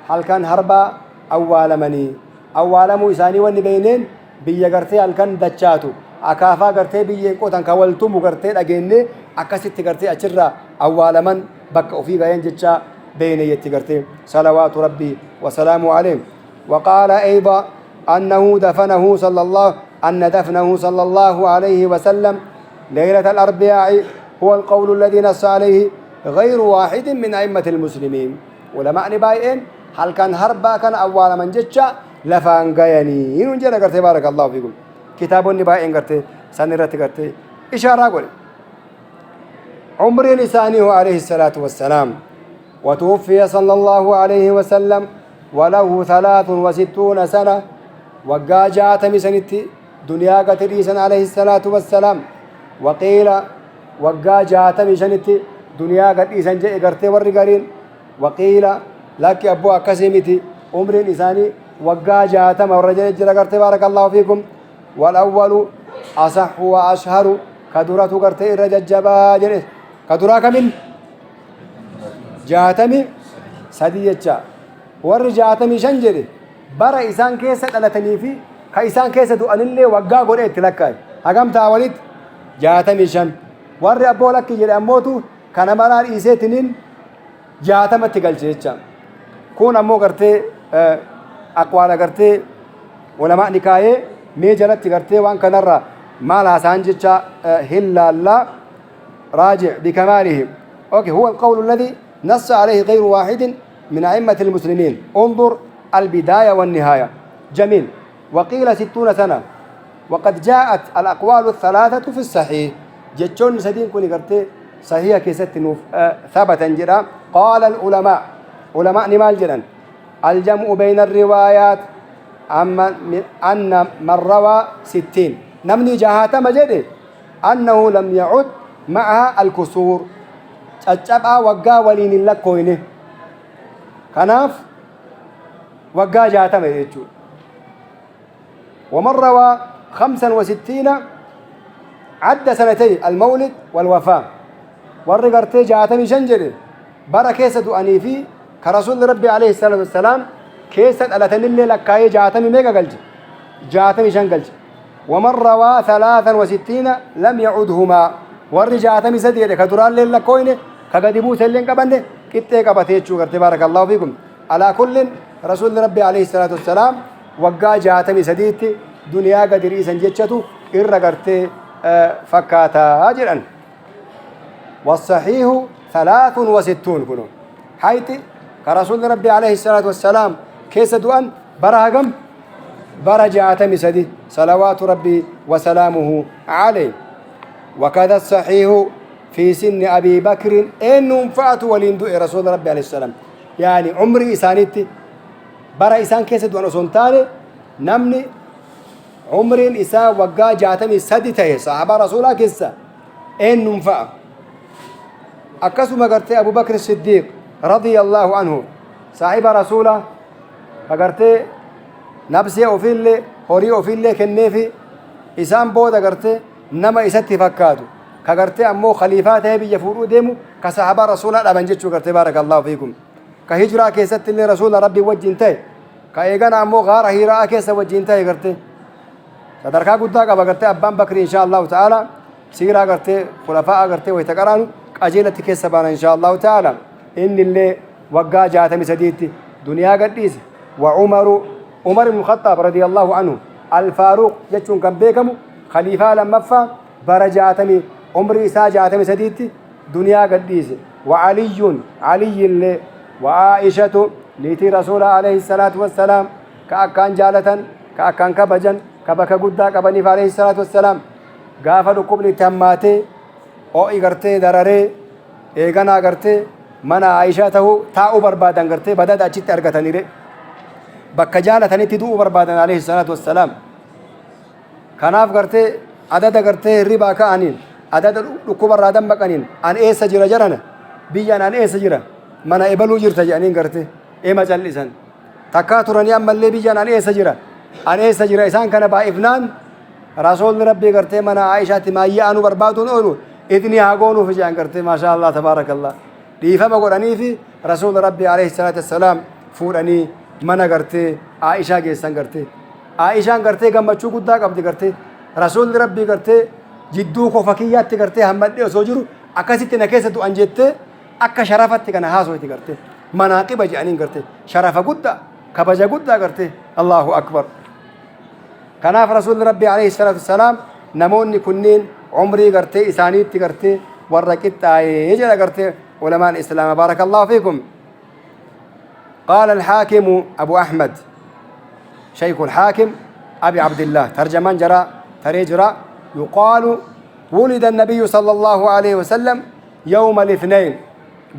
هل كان هربا أول مني أول موساني واني بينين بيا قرتي هل كان دجاتو أكافا قرتي بيا قوتان كوالتم قرتي أجيني أكست قرتي أشرا أول من بك وفي غيان جتشا بين يتي قرتي صلوات ربي وسلامه عليه. وقال أيضا أنه دفنه صلى الله عليه وسلم ليلة الأربعاء هو القول الذي نص عليه غير واحد من أئمة المسلمين. ولما نبايئن هل كان هربا كان أول من جتشا لفان غياني ينجل قرتي بارك الله فيكم كتاب نبايئن قرتي سنرت قرتي إشارة قول عمر لسانه عليه الصلاة والسلام وتوفي صلى الله عليه وسلم وله 63 سنة وقا جاءتم سنتي دنيا قتريسا عليه الصلاة والسلام. وقيل وقا جاءتم سنتي دنيا قتريسا جاء قرتي ورقارين. وقيل لك أبو أكسيمتي عمر إنساني وقا جاءتم ورجل جل قرتي بارك الله فيكم. والأول أصح وأشهر كدرة قرتي الرجل جبا جريس كدرة كمين جاءتم سديجة ورجاءتم شنجري bara isaan keessa dhalatanii fi ka isaan keessa du'anillee waggaa godhee itti lakkaa'e hagam ta'a walitti 65 warri abboo lakki jedhe ammootu kana maraa dhiiseetiniin 60tti galche jecha kun ammoo gartee aqwaala gartee ulamaa ni kaayee mee jalatti gartee waan kanarra maal haasaan jecha hillaallaa راجع بكماله. أوكي هو القول الذي نص عليه غير واحد من أئمة المسلمين. انظر البداية والنهاية. جميل. وقيل 60 سنة وقد جاءت الأقوال الثلاثة في الصحيح جتشون سدين كوني قرتي صحيح كيست ثبتا جدا. قال العلماء علماء نمال جدا الجمع بين الروايات أن من روى 60 نمني جهات مجده أنه لم يعد معها الكسور تجبع وقا ولين لكوينه كناف وقا جاتم يجون. ومن روى 65 عد سنتي المولد والوفاة warri gartee 65 jedhe bara keessa du'anii fi ka rasuulli rabbi alayhi salaatu wassalaam keessa dhalatanillee lakkaayee 60 meeqa galche 65 galche ومن روى 63 لم يعدهما warri 63 jedhe ka duraallee lakkooyne ka gadi buuselleen qabanne qixxee qabatee jechuu gartee barakallahu fiikum alaa kullin rasuulli rabbi alayhi salaatu wassalaam waggaa 63 tti duniyaa gadi riisan jechatu irra gartee fakkaataa jedhan والصحيح 63 كنون حيث كرسول ربي عليه الصلاة والسلام كيس دوان برهقم برجعة مسدي صلوات ربي وسلامه عليه وكذا الصحيح في سن أبي بكر إن نفعت ولندو رسول ربي عليه السلام يعني عمري إسانيتي برا إسان كيس دوان أسنتاني نمني عمرين إسان وقا جاتمي سدي تيه صحابة رسولا كيسا إن نفع أكسم قرتي أبو بكر الصديق رضي الله عنه صاحب رسوله فقرتي نفسي أوفيلي هوري أوفيلي كنيفي إسان بودا قرتي نما إساتي فكادو كقرتي أمو خليفاته بيفورو ديمو كصحابة رسوله أبنجتشو قرتي بارك الله فيكم كهجرة كيست اللي رسول ربي وجنتي كأيغان أمو غار هيراء كيس وجنتي قرتي تدركا قدّا قرتي أبان بكر إن شاء الله تعالى سيرا قرتي خلفاء قرتي ويتقرانو أجيلة كيسبان إن شاء الله تعالى إن اللي وقع جاتمي سديتي دنيا قديس وعمر بن الخطاب رضي الله عنه الفاروق جتشون كان بيكمو خليفة لما فا برجاتمي عمر إسا جاتمي سديتي دنيا قديس علي اللي وعائشة ليتي رسول عليه الصلاة والسلام كأكان جالة كأكان كبجن كبكا قدا كبنيف عليه الصلاة والسلام قافلوا قبل تماتي oo igartee dararee eeganaa gartee mana Aishaa ta'uu taa'uu barbaadan gartee badada achitti argataniire bakka jaalatanitti du'uu barbaadan alayhi salaatu wassalaam kanaaf gartee adada gartee hirribaa ka'aniin adada dhukkubarraa dammaqaniin an eessa jira jarana biyyaan an eessa jira mana ebaluu jirta jedhaniin gartee ema callisan takkaa turanii ammallee biyyaan an eessa jira isaan kana baa'ifnaan rasuulli rabbii gartee mana Aishaatti maayya'anuu barbaaduun oolu إذني هاقونو في جان كرتي ما شاء الله تبارك الله ديفا بقولاني في رسول ربي عليه الصلاة والسلام فوراني منا كرتي عائشة جيسان كرتي عائشة كرتي كم بچو قدا قبضي كرتي رسول ربي كرتي جدو خفقيات كرتي همدي وسوجرو أكاسي تنكيسة تو أنجت أكا شرافت كنا هاسو كرتي مناقب جانين كرتي شرافة قدا كبجا قدا كرتي الله أكبر كناف رسول ربي عليه الصلاة والسلام نموني كنين عمري قرتي إسانيتي قرتي ورقت يجل قرتي علماء الإسلام بارك الله فيكم قال الحاكم أبو أحمد شيخ الحاكم أبي عبد الله ترجمان جرى تريجرى يقال ولد النبي صلى الله عليه وسلم يوم الاثنين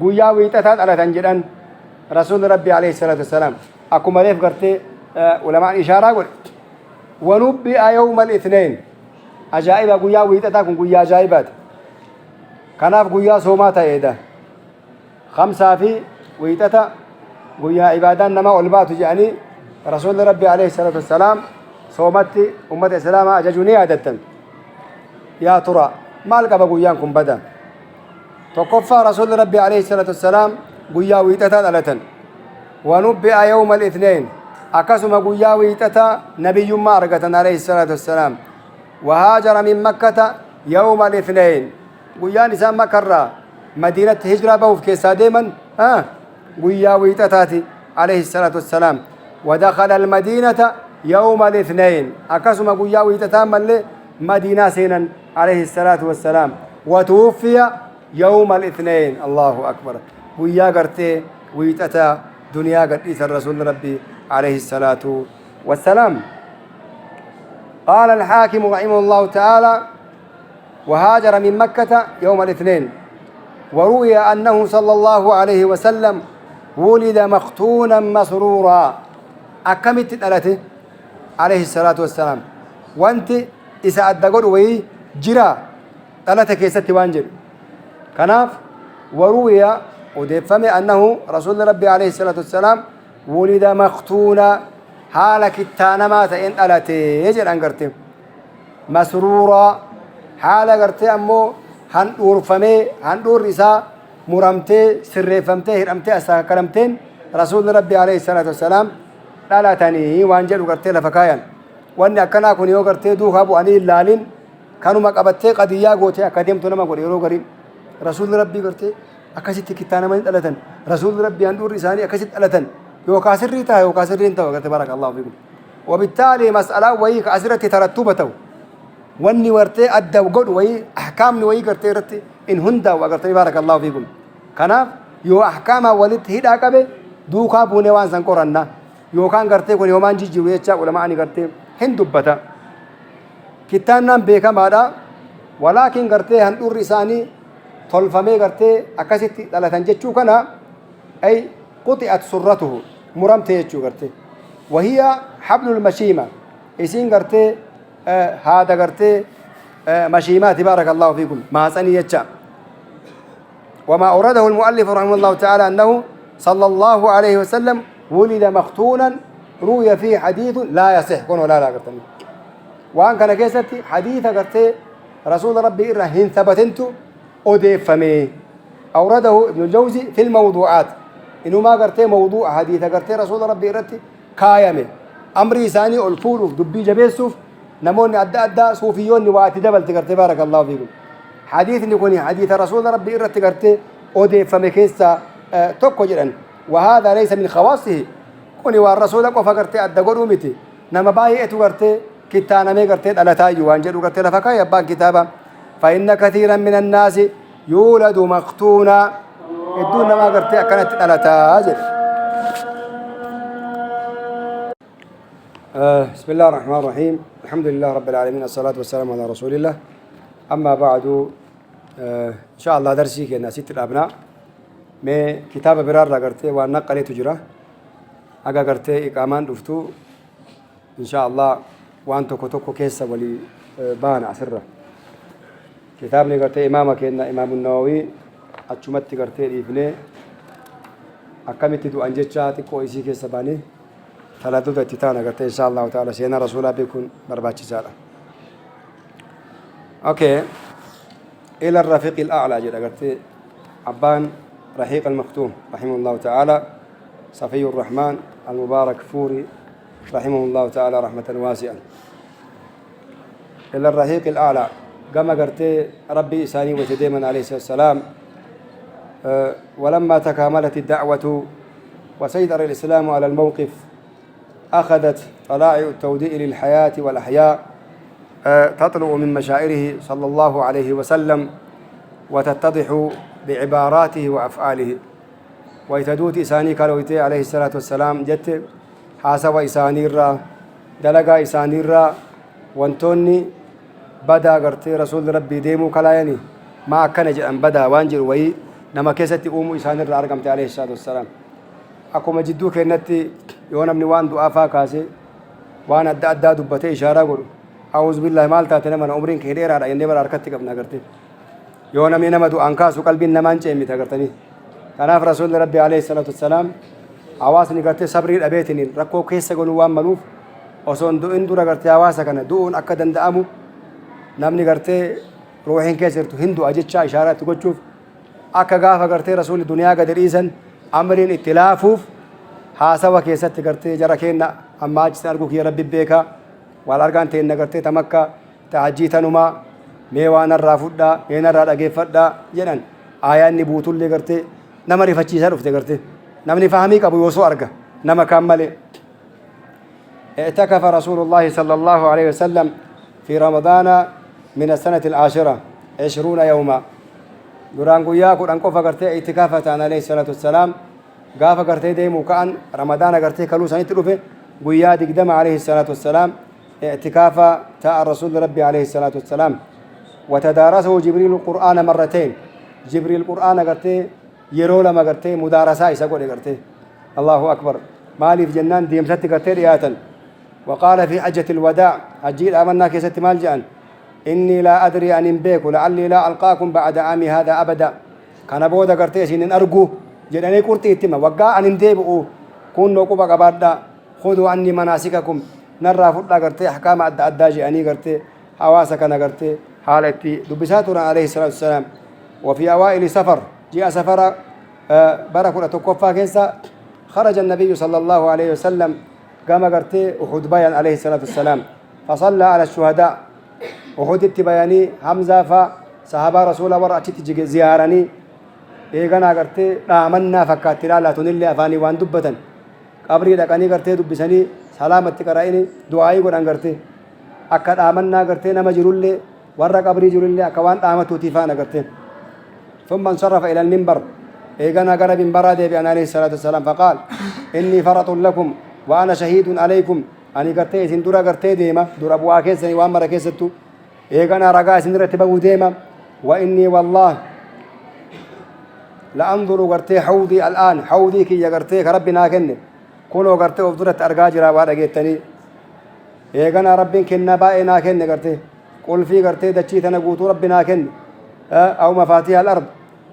قويا ويتتات على تنجران رسول ربي عليه الصلاة والسلام أكو مريف قرتي علماء الإشارة ونبئ يوم الاثنين أجائبا قويا ويتتاكم قويا أجائبات كناف قويا سوماتا إيدا 5 في ويتتا قويا عبادان نما علبات يعني رسول ربي عليه الصلاة والسلام صومتي أمة الإسلام أججوني عادة يا ترى مالك بقويانكم بدا تقفى رسول ربي عليه الصلاة والسلام قويا ويتتا ألتا ونبئ يوم الاثنين أكسم قويا ويتتا نبي ما أرقة عليه الصلاة والسلام وهاجر من مكة يوم الاثنين قويا نسان مكرة مدينة هجرة بوف كيسا ديما قويا ويتتاتي عليه الصلاة والسلام ودخل المدينة يوم الاثنين أكسم قويا ويتتام اللي مدينة سينا عليه الصلاة والسلام وتوفي يوم الاثنين الله أكبر قويا قرتي ويتتا دنيا قرتي الرسول ربي عليه الصلاة والسلام قال الحاكم رحمه الله تعالى وهاجر من مكة يوم الاثنين وروي أنه صلى الله عليه وسلم ولد مختونا مسرورا أكملت الألته عليه الصلاة والسلام وانت إذا أدقر وي جرا ألتك يستي وانجر كناف وروي ودفم أنه رسول ربي عليه الصلاة والسلام ولد مختونا حالك التانمات إن ألته يجر أنقرتم مسرورا حال قرتي أمو هندور فمي هندور رسا مرمتي سرفمتي هرمتي أسا كلمتين رسول ربي عليه الصلاة والسلام لا تاني وانجل قرتي لفكايا واني أكنا كن يو قرتي دوها بو أني اللالين كانوا مقابتي قديا قوتي أكاديم تنما قول يرو قريب رسول ربي قرتي أكاسيت كتانا من ألتن رسول ربي هندور رساني أكاسيت ألتن يو كاسر ريتا يو كاسر رينتا وقرتي بارك الله فيكم وبالتالي مسألة وهي كأسرة ترتبته واني ورتي أدى وقول وهي أحكام وهي قرتي رتي إن هندا وقرتي بارك الله فيكم كناف يو أحكام ولد هيدا كبه دوكا بوني وان سنقرنا يو كان قرتي كون يومان جيجي ويتشا علماء أني قرتي هندبتا كتانا بيكا مادا ولكن قرتي هندور رساني طلفمي قرتي أكاسيت لا تنجتشو كنا أي قطعت سرته مرمتي يتشو قرتي وهي حبل المشيمة إسين قرتي هذا قرتي مشيمات بارك الله فيكم ما سني يتشا وما أورده المؤلف رحمه الله تعالى أنه صلى الله عليه وسلم ولد مختونا روي فيه حديث لا يصح كونه لا قرتني وان كان كيستي حديث قرتي رسول ربي إرهن ثبتنتو أديف فمي أورده ابن الجوزي في الموضوعات إنه ما قرتي موضوع حديث قرتي رسول ربي إرتي كايمه أمري ثاني الفول دبي جبيسوف نموني أدى صوفيون واتي دبل تقرتي بارك الله فيكم حديث نكوني حديث رسول ربي إرتي قرتي أديف فمي كيستا توكو جرن وهذا ليس من خواصه كوني والرسول قفقرتي أدى قرومتي نما باي إتو قرتي كتانا مي قرتي ألتاي وانجلو قرتي لفكا يبان كتابا فإن كثيرا من الناس يولد مقتونا الدون ما قرتي أكنت ألتاج بسم الله الرحمن الرحيم الحمد لله رب العالمين الصلاة والسلام على رسول الله أما بعد إن شاء الله درسي كنا ست الأبناء من كتاب برار لقرتي ونقل تجرى أجا قرتي إقامان دفتو إن شاء الله وأنتو كتوكو كيسة ولي بان عسرة كتاب قرتي إمامك إن إمام النووي أتشمت قرتي إبني أكملت دو أنجتشاتي كويسي كيسة باني ثلاثة تيتانا قرتي إن شاء الله تعالى سينا رسولا بيكون برباتي سالة أوكي إلى الرفيق الأعلى جدا قرتي عبان رحيق المختوم رحمه الله تعالى صفي الرحمن المبارك فوري رحمه الله تعالى رحمة واسعة إلى الرحيق الأعلى قام قرتي ربي إساني وتديما عليه السلام ولما تكاملت الدعوة وسيطر الإسلام على الموقف أخذت طلائع التوديء للحياة والأحياء تطلع من مشاعره صلى الله عليه وسلم وتتضح بعباراته وأفعاله ويتدوت إساني كالويتي عليه الصلاة والسلام جت حاسب إساني الرا دلقا إساني الرا وانتوني بدا قرتي رسول ربي ديمو كلايني ما كان جأن بدا وانجر وي نما كيستي أمو إساني الرا أرقمتي عليه الصلاة والسلام أكو مجدو كنتي يونا من وان دعافا كاسي وان أدى دبتي إشارة قول أعوذ بالله مالتا تنمى عمرين كهدير على يندبر أركتك ابن قرتي يونا من نمدو أنكاسو قلبي نمان جيمي تقرتني تناف رسول ربي عليه الصلاة والسلام عواسني قرتي صبري الأبيتنين ركو كيسا قولوا وان ملوف وصون دو اندو قرتي عواسا كان دوون أكدن دأمو نمني قرتي روحين كيسرتو هندو أجتشا إشارات تقول أكا قافا قرتي رسول الدنيا قدر إيسان أمرين اتلافوف حاسوا كيست قرتي جركينا أما أجسن أرقوك يا ربي بيكا والأرقان تين قرتي تمكا تعجيتنما ميوان الرافودا هنا الرادة فدا جنان آيان نبوتو اللي قرتي نما رفتشي سرفت قرتي نمني فهمي كابو يوسو أرقا نما كمل اعتكف رسول الله صلى الله عليه وسلم في رمضان من السنة 20 يوما duraan guyyaa kudhan qofa gartee itikaafa ta'an alayhi salaatu wassalaam gaafa gartee deemuu ka'an ramadaana gartee kaluu sanitti dhufe guyyaa 20 alayhi salaatu wassalaam itikaafa ta'a rasuul rabbi alayhi salaatu wassalaam وتدارسه جبريل القرآن مرتين جبريل القرآن قرتي يرو لما قرتي مدارسة يسقول قرتي الله أكبر مالي في جنان ديم ست قرتي رياتا وقال في حجة الوداع أجيل آمنا كيست مال جان إني لا أدري أن بيك لعلي لا ألقاكم بعد عامي هذا أبدا كان بودا قرتي سنين أرجو جدني قرتي اتما وقع أن انديبوا كون نوكوبا قباردا خذوا عني مناسككم نرى فضلا قرتي أحكام أدى جاني قرتي حواسك أنا قرتي حالتي دبساتنا عليه الصلاة والسلام. وفي أوائل سفر جاء سفر بركة تكفى كيسا خرج النبي صلى الله عليه وسلم قام قرتي أحد بيان عليه الصلاة والسلام فصلى على الشهداء أحد بياني حمزة فصحابة رسول الله ورأتي زيارني إيغانا قرتي آمنا فكاتنا لا تنلي أفاني وان دبتن قبري لقاني قرتي دبسني سلامة قرائني دعائي قرآن قرتي أكد آمنا قرتي نما جرولي ورى قبري جرولي أكوان آمتو تيفانا قرتي ثم انصرف إلى المنبر إيغانا قرب منبرا دي بأن عليه الصلاة والسلام فقال إني فرط لكم وأنا شهيد عليكم أني قرتي سن درا قرتي ديما درا بوا كيسني وامر كيستو إيغانا رقا سن رتبه ديما وإني والله لأنظر قرتي حوضي الآن حوضي كي قرتي ربنا كني كونو قرتي أفضلت أرقاجرا وادا قيتني إيغانا ربين كنا بائنا كني قرتي قل في قرتي دجيتنا قوتو ربنا كني أو مفاتيح الأرض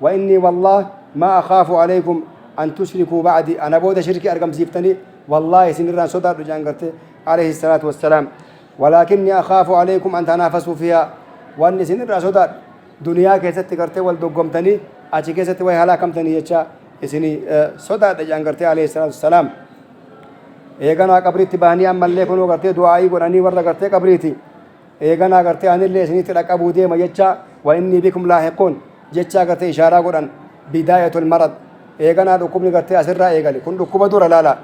وإني والله ما أخاف عليكم أن تشركوا بعدي أنا بود شركي أرقم سيفتني والله سنران صدر رجان قرتي عليه الصلاة والسلام ولكني أخاف عليكم أن تنافسوا فيها وأن سنران صدر دنيا كيست قرتي والدقمتني أشي كيست وهي هلاكمتني يتشا إسني صدر رجان قرتي عليه الصلاة والسلام إيغانا قبريتي باني أما اللي كنو قرتي دعائي قراني ورد قرتي قبريتي إيغانا قرتي أن اللي سني تلقبوا ديما يتشا وإني بكم لاحقون جتشا قرتي إشارة قران بداية المرض إيغانا ركوبني قرتي أسرع إيغالي كن ركوب دور لا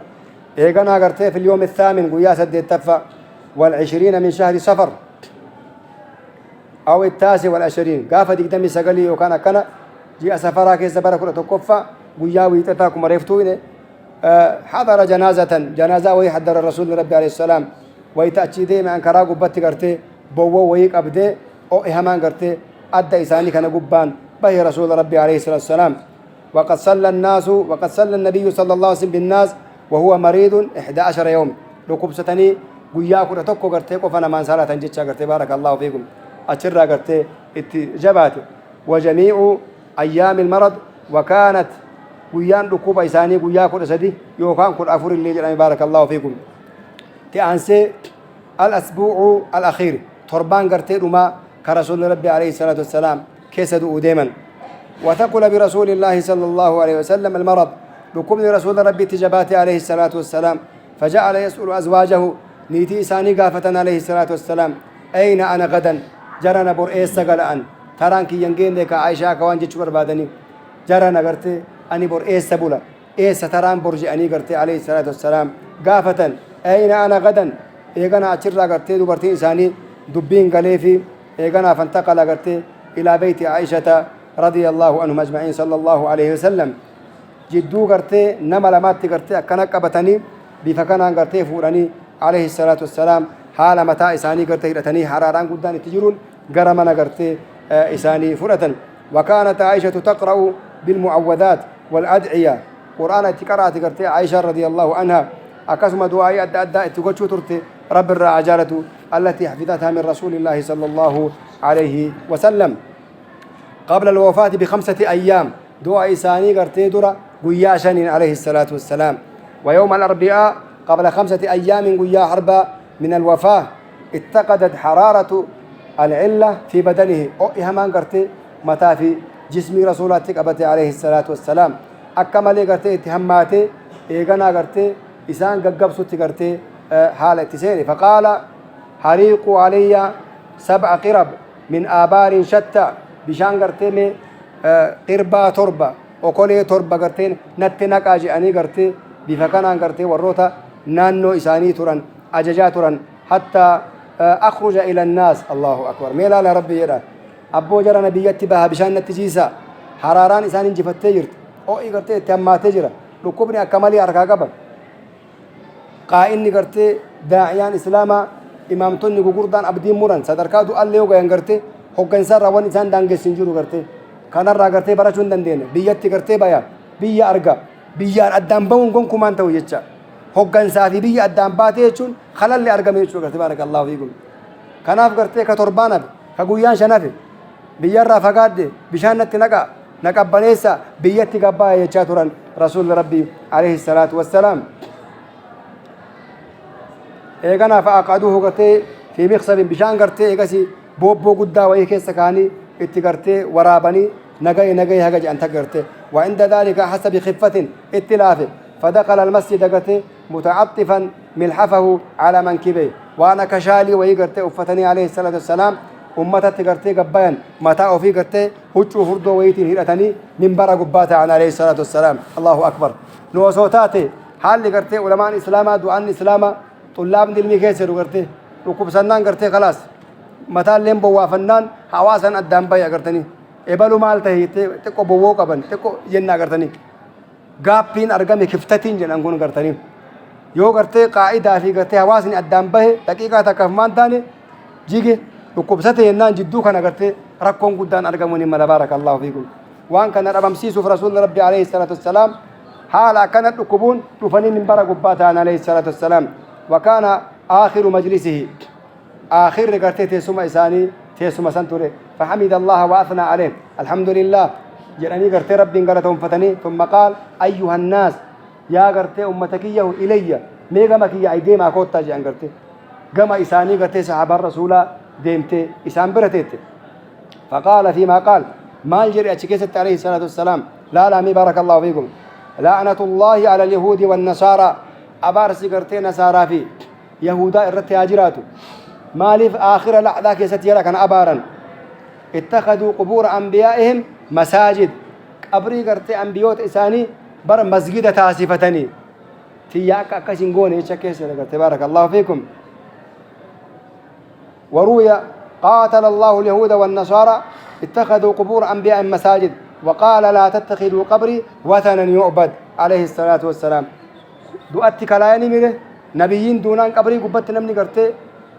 إيغانا قرتي في اليوم الثامن قياسة دي التفا والعشرين من شهر صفر أو التاسع والعشرين قافة دمي سقلي وكان كان جاء سفرا كيس بركة تكفى قيا ويتتاكم ريفتوين حضر جنازة ويحضر الرسول ربي عليه السلام ويتأتي دي من كرا قبت قرتي بو ويك أبدي أو إهمان قرتي أدى إساني كان قبان به رسول ربي عليه الصلاة والسلام وقد صلى النبي صلى الله عليه وسلم بالناس وهو مريض 11 يوم لقبستني قيا كرة تكو قرتي قفنا من صلاة جتشا قرتي بارك الله فيكم أتشرى قرتي اتجابات وجميع أيام المرض وكانت قيان ركوب إساني قيا كرة سدي يوكان كرة أفور الليل بارك الله فيكم تأنسي الأسبوع الأخير تربان قرتي رما كرسول ربي عليه الصلاة والسلام كيسدوا ديما وثقل برسول الله صلى الله عليه وسلم المرض ركوب رسول ربي تجباتي عليه الصلاة والسلام فجعل يسأل أزواجه نيتي إساني قافة عليه الصلاة والسلام أين أنا غدا جرنا بور إيسا قلعن ترانكي ينجين ديكا عائشة كوان جيتشو بربادني جرنا قرتي أني بور إيسا بولا إيسا تران برجي أني قرتي عليه الصلاة والسلام قافة أين أنا غدا إيقنا أتشرى قرتي دوبرتي إساني دبين قليفي إيقنا فانتقل قرتي إلى بيت عائشة رضي الله عنهم أجمعين صلى الله عليه وسلم جدو قرتي نما لمات قرتي أكنا قبتني بفكنا قرتي فوراني عليه الصلاة والسلام حال متى إساني قرتي رتني حراران قدان تجرون قرمنا قرتي إساني فرة وكانت عائشة تقرأ بالمعوذات والأدعية قرآن تقرأت قرتي عائشة رضي الله عنها أقسم دعائي أدى تقوشو ترتي رب الرعجالة التي حفظتها من رسول الله صلى الله عليه وسلم قبل الوفاة ب5 أيام دعاء إساني قرتي درة قياشن عليه الصلاة والسلام ويوم الأربعاء قبل 5 أيام قيا حربا من الوفاة اتقدت حرارة العلة في بدنه أو إهمان قرتي متى في جسم رسولاتك أبتي عليه الصلاة والسلام أكمل قرتي اتهماتي إيغانا قرتي إسان قبصت قرتي حالة سيري فقال حريقوا علي 7 قرب من آبار شتى بشان قرتي من قربا تربة وكولي تربة قرتين نتنك أجي أني قرتي بفكنا قرتي وروتا نانو إساني تران أججا تران حتى أخرج إلى الناس الله أكبر ميلا لربي يرى أبو جرى نبيتي بها بشان نتجيسا حراران إساني جفت تجرت أو إي قرتي تيما تجرى لكبني أكمالي أركا قبل قائني قرتي داعيان إسلاما إمامتوني قردان أبدين مران صدركادو اللي وقا ينقرتي حقا إنسان روان إنسان دانجي سنجورو قرتي كان الرا قرتي براشون دندين بيتي قرتي بايا بيا أرقا بيا أدام بون قون كمان تو يتشا حقا إنسافي بيا أدام باتي يتشون خلال اللي أرقا ميتشو قرتي بارك الله فيكم كناف قرتي كتربانا كقويان شنافي بيا الرا فقاد دي بشان نتنقا نقبانيسا بيتي قبايا يتشا تران رسول ربي عليه الصلاة والسلام إيقنا فأقعدوه قرتي في مخصب بشان قرتي إيقاسي بوبو قدا ويكي سكاني اتقرتي ورابني نقاي هقج أنت قرتي وعند ذلك حسب خفة اتلافه فدخل المسجد قرتي متعطفا ملحفه على منكبيه وأنا كشالي ويقرتي أفتني عليه الصلاة والسلام أمتت قرتي قبيان متى في قرتي هجو فردو ويتين هيرتني من برا قباتا عن عليه الصلاة والسلام الله أكبر نوصوتاتي حال قرتي علماء إسلاما دعان إسلاما طلاب دلمي كيسر قرتي وكب سنان قرتي خلاص متى اللين بوا فنان حواسا أدام بيا قرتني إبالو مال تهي تكو بوو قبن تكو جنة قرتني قابين أرقامي كفتتين جنان قون قرتني يو قرتي قاعدة في قرتي حواسني أدام بيه دقيقة تكفمان تاني جيجي وكب ستي ينان جدو كان قرتي ركون قدان أرقاموني ملا بارك الله فيكم وان كان ربم سيسو في رسول ربي عليه الصلاة والسلام حالا كانت ركبون تفنين من برا قباتا عليه الصلاة والسلام وكان آخر مجلسه آخر قرتي تسمى إساني تسمى سنتوري فحمد الله وأثنى عليه الحمد لله جراني قرتي ربي قرتهم فتني ثم قال أيها الناس يا قرتي أمتكيه إلي ميغا مكي أيدي ما كوتا جان قرتي قام إساني قرتي صحابة الرسول ديمتي إسان برتيت فقال فيما قال ما الجري أتشكيست عليه الصلاة والسلام لا مي بارك الله فيكم لعنة الله على اليهود والنصارى أبارسي قرتي نصارى في يهودا إرتي هاجراتو مالف آخر لحظة كيست يلك أبارا اتخذوا قبور أنبيائهم مساجد قبري قرتي أنبيوت إساني بر مسجد تاسفتني تياك أكسنقوني يتشكيس قرتي بارك الله فيكم وروي قاتل الله اليهود والنصارى اتخذوا قبور أنبياء مساجد وقال لا تتخذوا قبري وثنا يعبد عليه الصلاة والسلام دؤتي كلايني ميره نبيين دونان قبري قبت نمني قرتي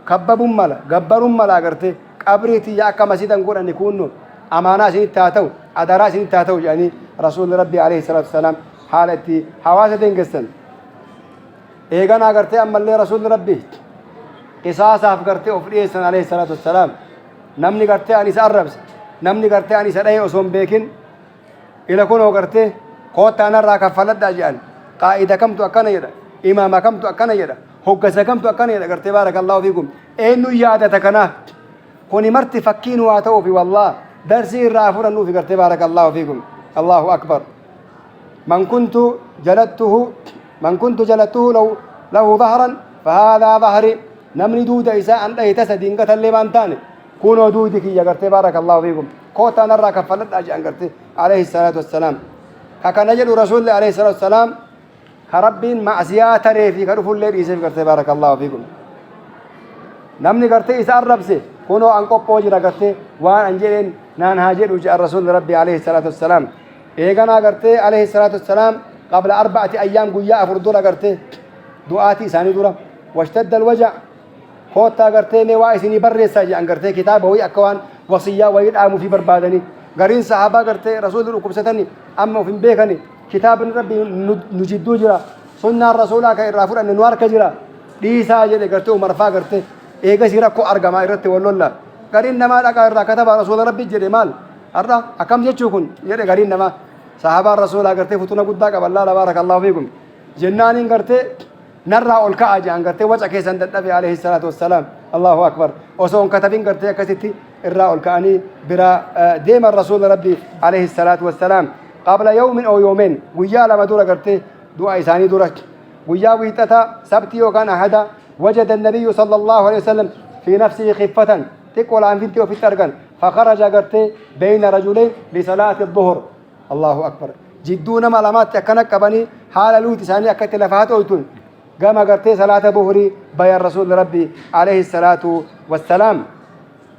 كببون ملا قبرون ملا قرتي قبري تياك مسجدا نقول أن يكونوا أمانة سنين تاتو أدارا سنين تاتو يعني رسول ربي عليه الصلاة والسلام حالتي حواسة قسن إيغانا قرتي أما اللي رسول ربي قصاصا فقرتي أفريسا عليه الصلاة والسلام نمني قرتي أني سأربس نمني قرتي أني سأرأي أصوم بيكين إلى كونه قرتي قوتا نرى كفلت داجئان قائدة كمتو أكنا يدا إماما كمتو أكنا يدا هقسا كمتو أكنا يدا قرتي بارك الله فيكم إنو يادة كنا كوني مرتي فكين واتو في والله درسي الرافورا نوفي قرتي بارك الله فيكم الله أكبر من كنت جلدته له ظهرا فهذا ظهري نمني دودة إساء أن لا يتسدين قتل لبانتاني كونوا دودك يا قرتي بارك الله فيكم كوتا نرى كفلت أجي قرتي عليه الصلاة والسلام كان نجل رسول الله عليه الصلاة والسلام كربين معصيات ريفي كرفوا الليل يسيف قرتي بارك الله فيكم نمني قرتي إساء الربسي كونوا أنقب وجرى قرتي وان أنجلين نان هاجر وجاء الرسول ربي عليه الصلاة والسلام إيقنا قرتي عليه الصلاة والسلام قبل 4 أيام قياء فردورة قرتي دعاتي ساني دورة واشتد الوجع خوتا قرتي مواعسيني بريسا جان قرتي كتابه وي أكوان وصية ويدعم في بربادني قرين صحابة قرتي رسول الركوب ستني أما في بيكني كتاب ربي نجدو جرا سنة الرسول كي رافور أن نوار كجرا ديسا جدي قرتي ومرفا قرتي إيقا سيرا كو أرقما إرتي والله قرين نما لقا كتاب رسول ربي جري مال أرى أكم جتشوكن يري قرين نما صحابة الرسول قرتي فتونا قداك بالله بارك الله فيكم جنانين قرتي نرى الكعج عن قرتي وجه كيسان النبي عليه الصلاة والسلام الله أكبر وصون كتبين قرتي كستي الراء الكاني برا ديم الرسول ربي عليه الصلاة والسلام قبل يوم أو يومين ويا لما دورة قرتي دعاء ثاني دورة ويا ويتتا سبتي وكان أحدا وجد النبي صلى الله عليه وسلم في نفسه خفة تقول عن فينتي وفي الترقن فخرج قرتي بين رجلين لصلاة الظهر الله أكبر جدون ملامات كنك بني حال لوت ثانية كتلفات أوتون قام قرتي صلاة بهري بيا الرسول ربي عليه الصلاة والسلام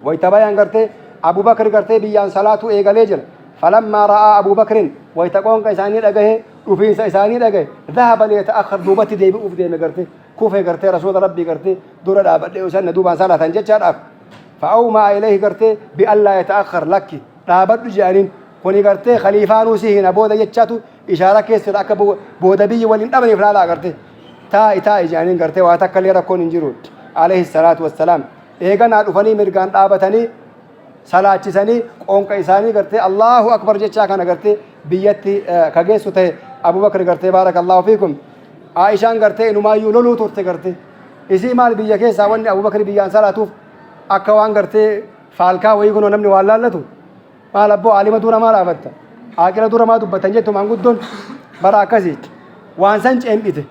ويتبين قرتي أبو بكر قرتي بيان صلاة إيقاليجر فلما رأى أبو بكر ويتقون كإساني لقاه وفين إساني لقاه ذهب ليتأخر دوبتي دي بأوف دي قرتي كوفي قرتي رسول ربي قرتي دور الأبد لأسنة دوبان صلاة جتشار أف فأوما إليه قرتي بألا يتأخر لك رابط جانين كوني قرتي خليفان وسيهنا بودا يتشاتو إشارة كيسر أكا بودا بي ولين أبني فلالا قرتي تاي جانين قرتي واتكا لي ركون انجرون عليه الصلاة والسلام إيغانا دفني مرقان دابتني صلاة سني قونك إساني قرتي الله أكبر جتشا كان قرتي بيتي كجيسو تي أبو بكر قرتي بارك الله فيكم عائشان قرتي إنما يولولو تورتي قرتي إسي مال بيجا كيسا واني أبو بكر بيجان صلاتوف أكوان قرتي فالكا ويقولوا نمني والالتو مال أبو عالم دورا مال أفتا عاقل دورا ما دبتن جيتو من قدون برا كزيت وانسانج أمئته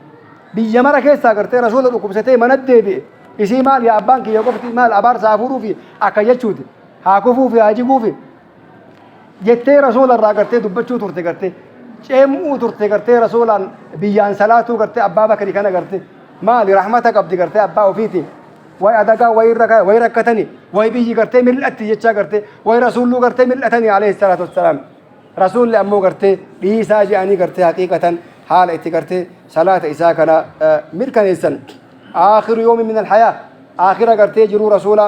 بيجا مرا كيسا قرتي رسول الله كبستي مندي بي إسي مال يا أبان كي يقفتي مال أبار سافورو في أكايتشوتي هاكوفو في هاجيبو في جتي رسول الله قرتي دبتشو ترتي قرتي شيمو ترتي قرتي رسول الله بيجان صلاتو قرتي أبا بكر كان قرتي مال رحمتك أبدي قرتي أبا وفيتي وي أدقا وي ركتني وي بيجي قرتي ملأتي جتشا قرتي وي رسول الله قرتي ملأتني عليه الصلاة والسلام رسول الله أمو قرتي بيسا جاني قرتي حقيقة حال اتي قرتي صلاة إساء كان ملكا إنسان آخر يوم من الحياة آخر قرتي جرو رسولا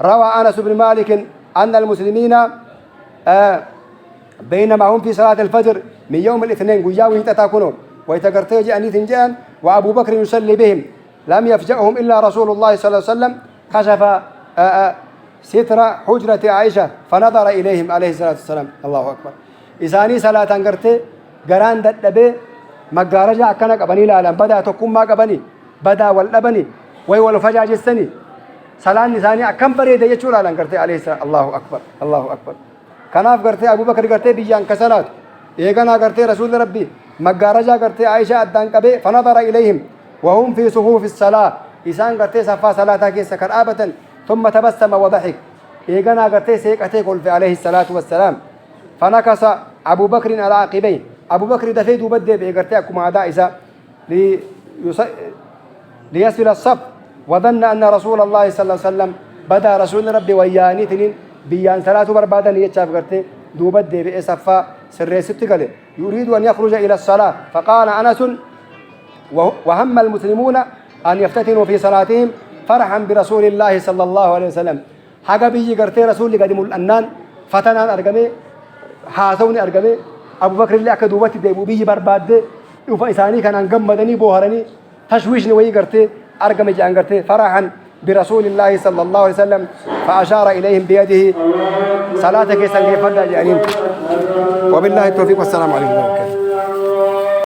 روى أنس بن مالك أن المسلمين بينما هم في صلاة الفجر من يوم الاثنين قياوي تتاكنون ويتقرتي جاني ثنجان وأبو بكر يصلي بهم لم يفجأهم إلا رسول الله صلى الله عليه وسلم كشف ستر حجرة عائشة فنظر إليهم عليه الصلاة والسلام الله أكبر إساني صلاة قرتي قران دبي مقارجة أكنا قبني لا بدا تقوم ما قبني بدا واللبني والفجاج السني صلاة نساني أكم بريد يجول على قرتي عليه السلام الله أكبر الله أكبر كناف قرتي أبو بكر قرتي بيجان كسلات إيقنا قرتي رسول ربي مقارجة قرتي عائشة أدان قبي فنظر إليهم وهم في صفوف الصلاة إسان قرتي صفا صلاة كيس كرآبة ثم تبسم وضحك إيقنا قرتي سيكتي قل في عليه الصلاة والسلام فنكس أبو بكر على عقبيه أبو بكر دفيد وبدأ بقرتي أكما عدائسة ليصل الصف وظن أن رسول الله صلى الله عليه وسلم بدأ رسول ربي وياني تنين بيان صلاة بربادا يتشاف قرتي دوبدأ بإصفا سريست قال يريد أن يخرج إلى الصلاة فقال أنس وهم المسلمون أن يفتتنوا في صلاتهم فرحا برسول الله صلى الله عليه وسلم حاجة بيجي قرتي رسول قدم الأنان فتنان أرقمي حاسوني أرقمي أبو بكر اللي أكدوبتي ديبو بيجي برباد يوفا إساني كان أنقم مدني بوهرني تشويشني وي قرتي أرقمي جان قرتي فرحا برسول الله صلى الله عليه وسلم فأشار إليهم بيده صلاتك سنجي فدا جانين وبالله التوفيق والسلام عليكم.